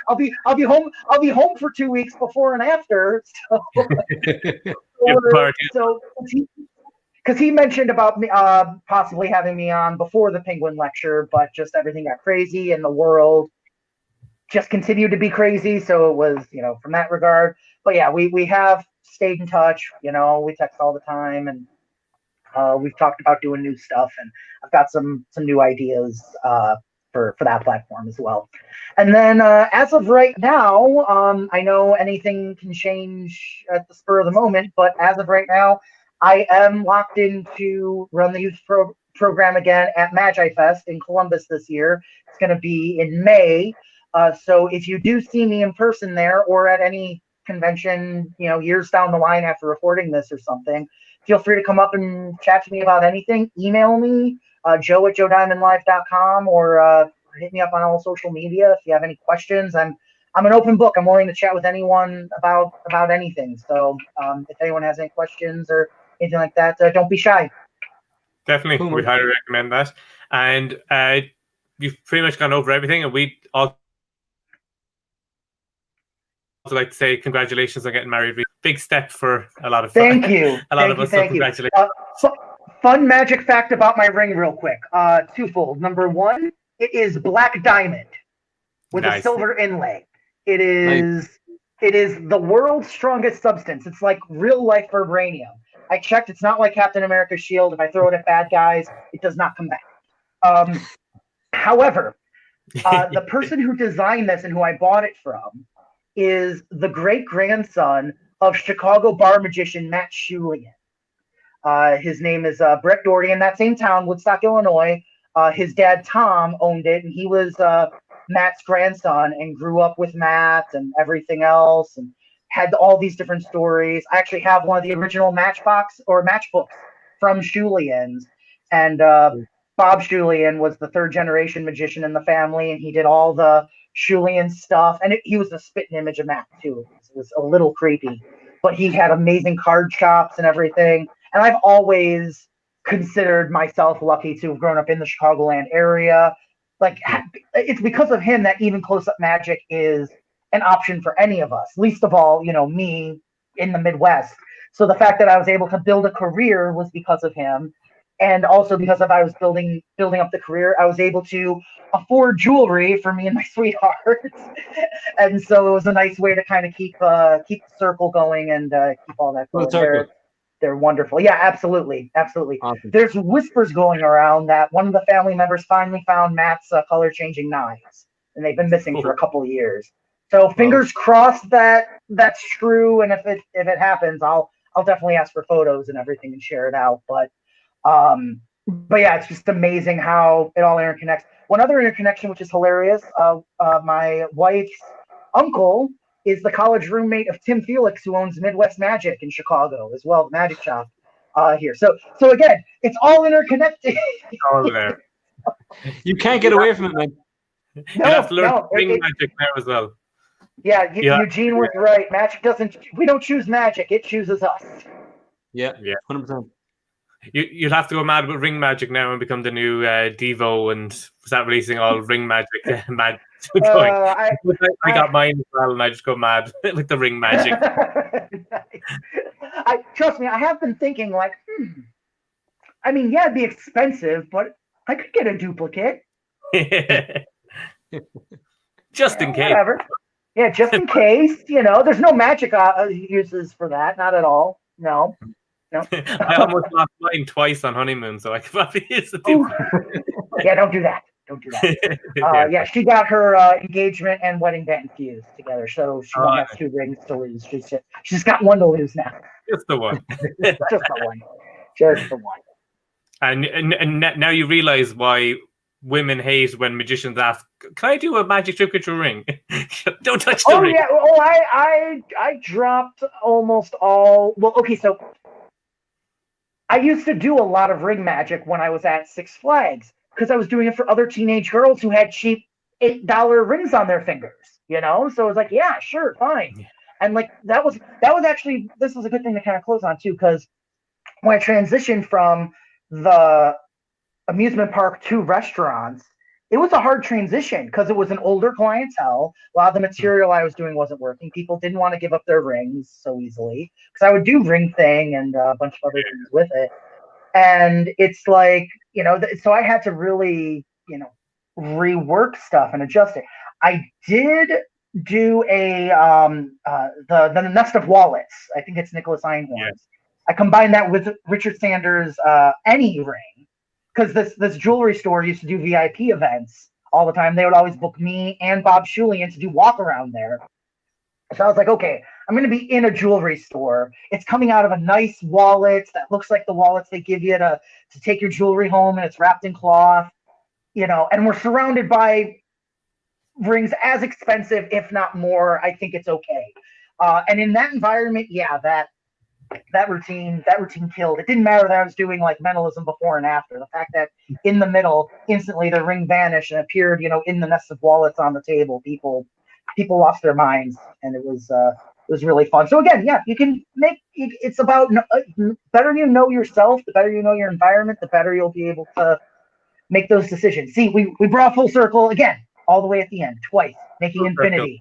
I'll be home. I'll be home for 2 weeks before and after. So because he mentioned about me possibly having me on before the Penguin lecture, but just everything got crazy and the world just continued to be crazy. So it was, from that regard. But yeah, we have stayed in touch. We text all the time, and we've talked about doing new stuff, and I've got some new ideas for that platform as well. And then as of right now, I know anything can change at the spur of the moment, but as of right now, I am locked in to run the youth program again at Magi Fest in Columbus this year. It's going to be in May. So if you do see me in person there, or at any convention, years down the line after recording this or something, feel free to come up and chat to me about anything. Email me, joe@joediamondlive.com, or hit me up on all social media if you have any questions. I'm an open book. I'm willing to chat with anyone about anything. So if anyone has any questions or anything like that, don't be shy. Definitely, we highly recommend that. And you've pretty much gone over everything, and we also like to say congratulations on getting married. Big step for a lot of Thank you. a lot of us. So congratulations. Fun magic fact about my ring, real quick. Twofold. Number one, it is black diamond with a silver inlay. It is the world's strongest substance. It's like real life vibranium. I checked. It's not like Captain America's shield. If I throw it at bad guys, it does not come back. However, the person who designed this and who I bought it from is the great-grandson of Chicago bar magician Matt Schulian. His name is Brett Doherty, in that same town, Woodstock, Illinois. His dad, Tom, owned it, and he was Matt's grandson and grew up with Matt and everything else and had all these different stories. I actually have one of the original matchbooks from Schulian's. And Bob Schulian was the third-generation magician in the family, and he did all the Schulian stuff. And he was the spitting image of Matt, too. It was a little creepy. But he had amazing card chops and everything. And I've always considered myself lucky to have grown up in the Chicagoland area. Like, it's because of him that even close-up magic is an option for any of us, least of all, me in the Midwest. So the fact that I was able to build a career was because of him. And also because I was building up the career, I was able to afford jewelry for me and my sweetheart. And so it was a nice way to kind of keep the circle going and keep all that going. They're wonderful. Yeah, absolutely. Absolutely. Awesome. There's whispers going around that one of the family members finally found Matt's color-changing knives, and they've been missing for a couple of years. So fingers crossed that that's true, and if it happens, I'll definitely ask for photos and everything and share it out. But yeah, it's just amazing how it all interconnects. One other interconnection, which is hilarious, my wife's uncle is the college roommate of Tim Felix, who owns Midwest Magic in Chicago as well, the magic shop here. So again, it's all interconnected. All there. You can't get away from it, man. You have to learn ring magic now as well. Yeah, Eugene was right. Magic we don't choose magic, it chooses us. Yeah, 100%. You'll have to go mad with ring magic now and become the new Devo and start releasing all ring magic. I got mine as well, and I just go mad with the ring magic. Trust me, I have been thinking like, I mean, yeah, it'd be expensive, but I could get a duplicate. Just in case. Whatever. Yeah, just in case. There's no magic uses for that. Not at all. No. I almost lost mine twice on honeymoon, so I could probably use the duplicate. Yeah, don't do that. Yeah, she got her engagement and wedding band fused together, so she won't have two rings to lose. She's got one to lose now. Just the one. Just the one. And now you realize why women hate when magicians ask, "Can I do a magic trick with your ring?" Don't touch the ring. Yeah. Oh, I dropped almost all. Well, okay, so I used to do a lot of ring magic when I was at Six Flags because I was doing it for other teenage girls who had cheap $8 rings on their fingers, So it was like, yeah, sure, fine. And like that was actually, this was a good thing to kind of close on too, because when I transitioned from the amusement park to restaurants, it was a hard transition because it was an older clientele. A lot of the material I was doing wasn't working. People didn't want to give up their rings so easily because I would do ring thing and a bunch of other things with it. And it's like, so I had to really, rework stuff and adjust it. I did do the Nest of Wallets. I think it's Nicholas Einhorn's. Yeah. I combined that with Richard Sanders' Any Ring. Because this jewelry store used to do VIP events all the time. They would always book me and Bob Schulian to do walk around there. So I was like, okay, I'm going to be in a jewelry store. It's coming out of a nice wallet that looks like the wallets they give you to take your jewelry home, and it's wrapped in cloth, and we're surrounded by rings as expensive, if not more. I think it's okay. And in that environment, yeah, that routine killed. It didn't matter that I was doing like mentalism before and after. The fact that in the middle, instantly the ring vanished and appeared, in the nest of wallets on the table. People lost their minds, and it was really fun. So again, yeah, you can make it's about better you know yourself, the better you know your environment, the better you'll be able to make those decisions. See, we brought full circle again, all the way at the end, twice, making infinity.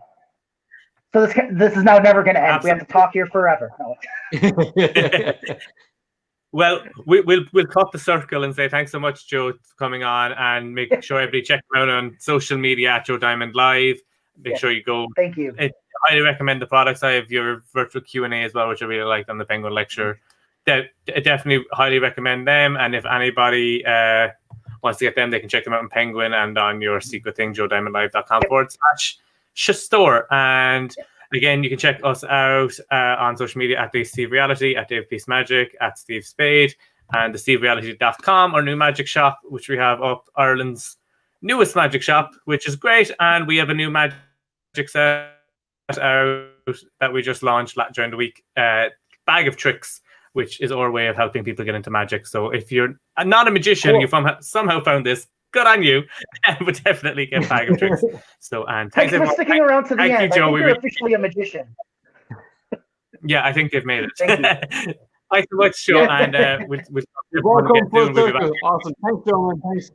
So this is now never going to end. Absolutely. We have to talk here forever. No. Well, we'll cut the circle and say thanks so much, Joe, for coming on, and make sure everybody check him out on social media at Joe Diamond Live. Make sure you go. Thank you. I highly recommend the products. I have your virtual Q&A as well, which I really liked on the Penguin lecture. Definitely highly recommend them. And if anybody wants to get them, they can check them out on Penguin and on your secret thing, joediamondlive.com/store. And again, you can check us out on social media at Deceive Reality, at Dave Peace Magic, at Steve Spade, and deceivereality.com, our new magic shop, which we have up, Ireland's newest magic shop, which is great. And we have a new magic set out that we just launched during the week, Bag of Tricks, which is our way of helping people get into magic. So if you're not a magician, you somehow found this, good on you, but definitely get Bag of Tricks. So, and thanks for sticking around to the end. Thank you, Joe. You're officially a magician. Yeah, I think they've made it. Thank you. Thanks so much, Joe. And we'll welcome full circle. Awesome. Thanks, Joe. Thanks.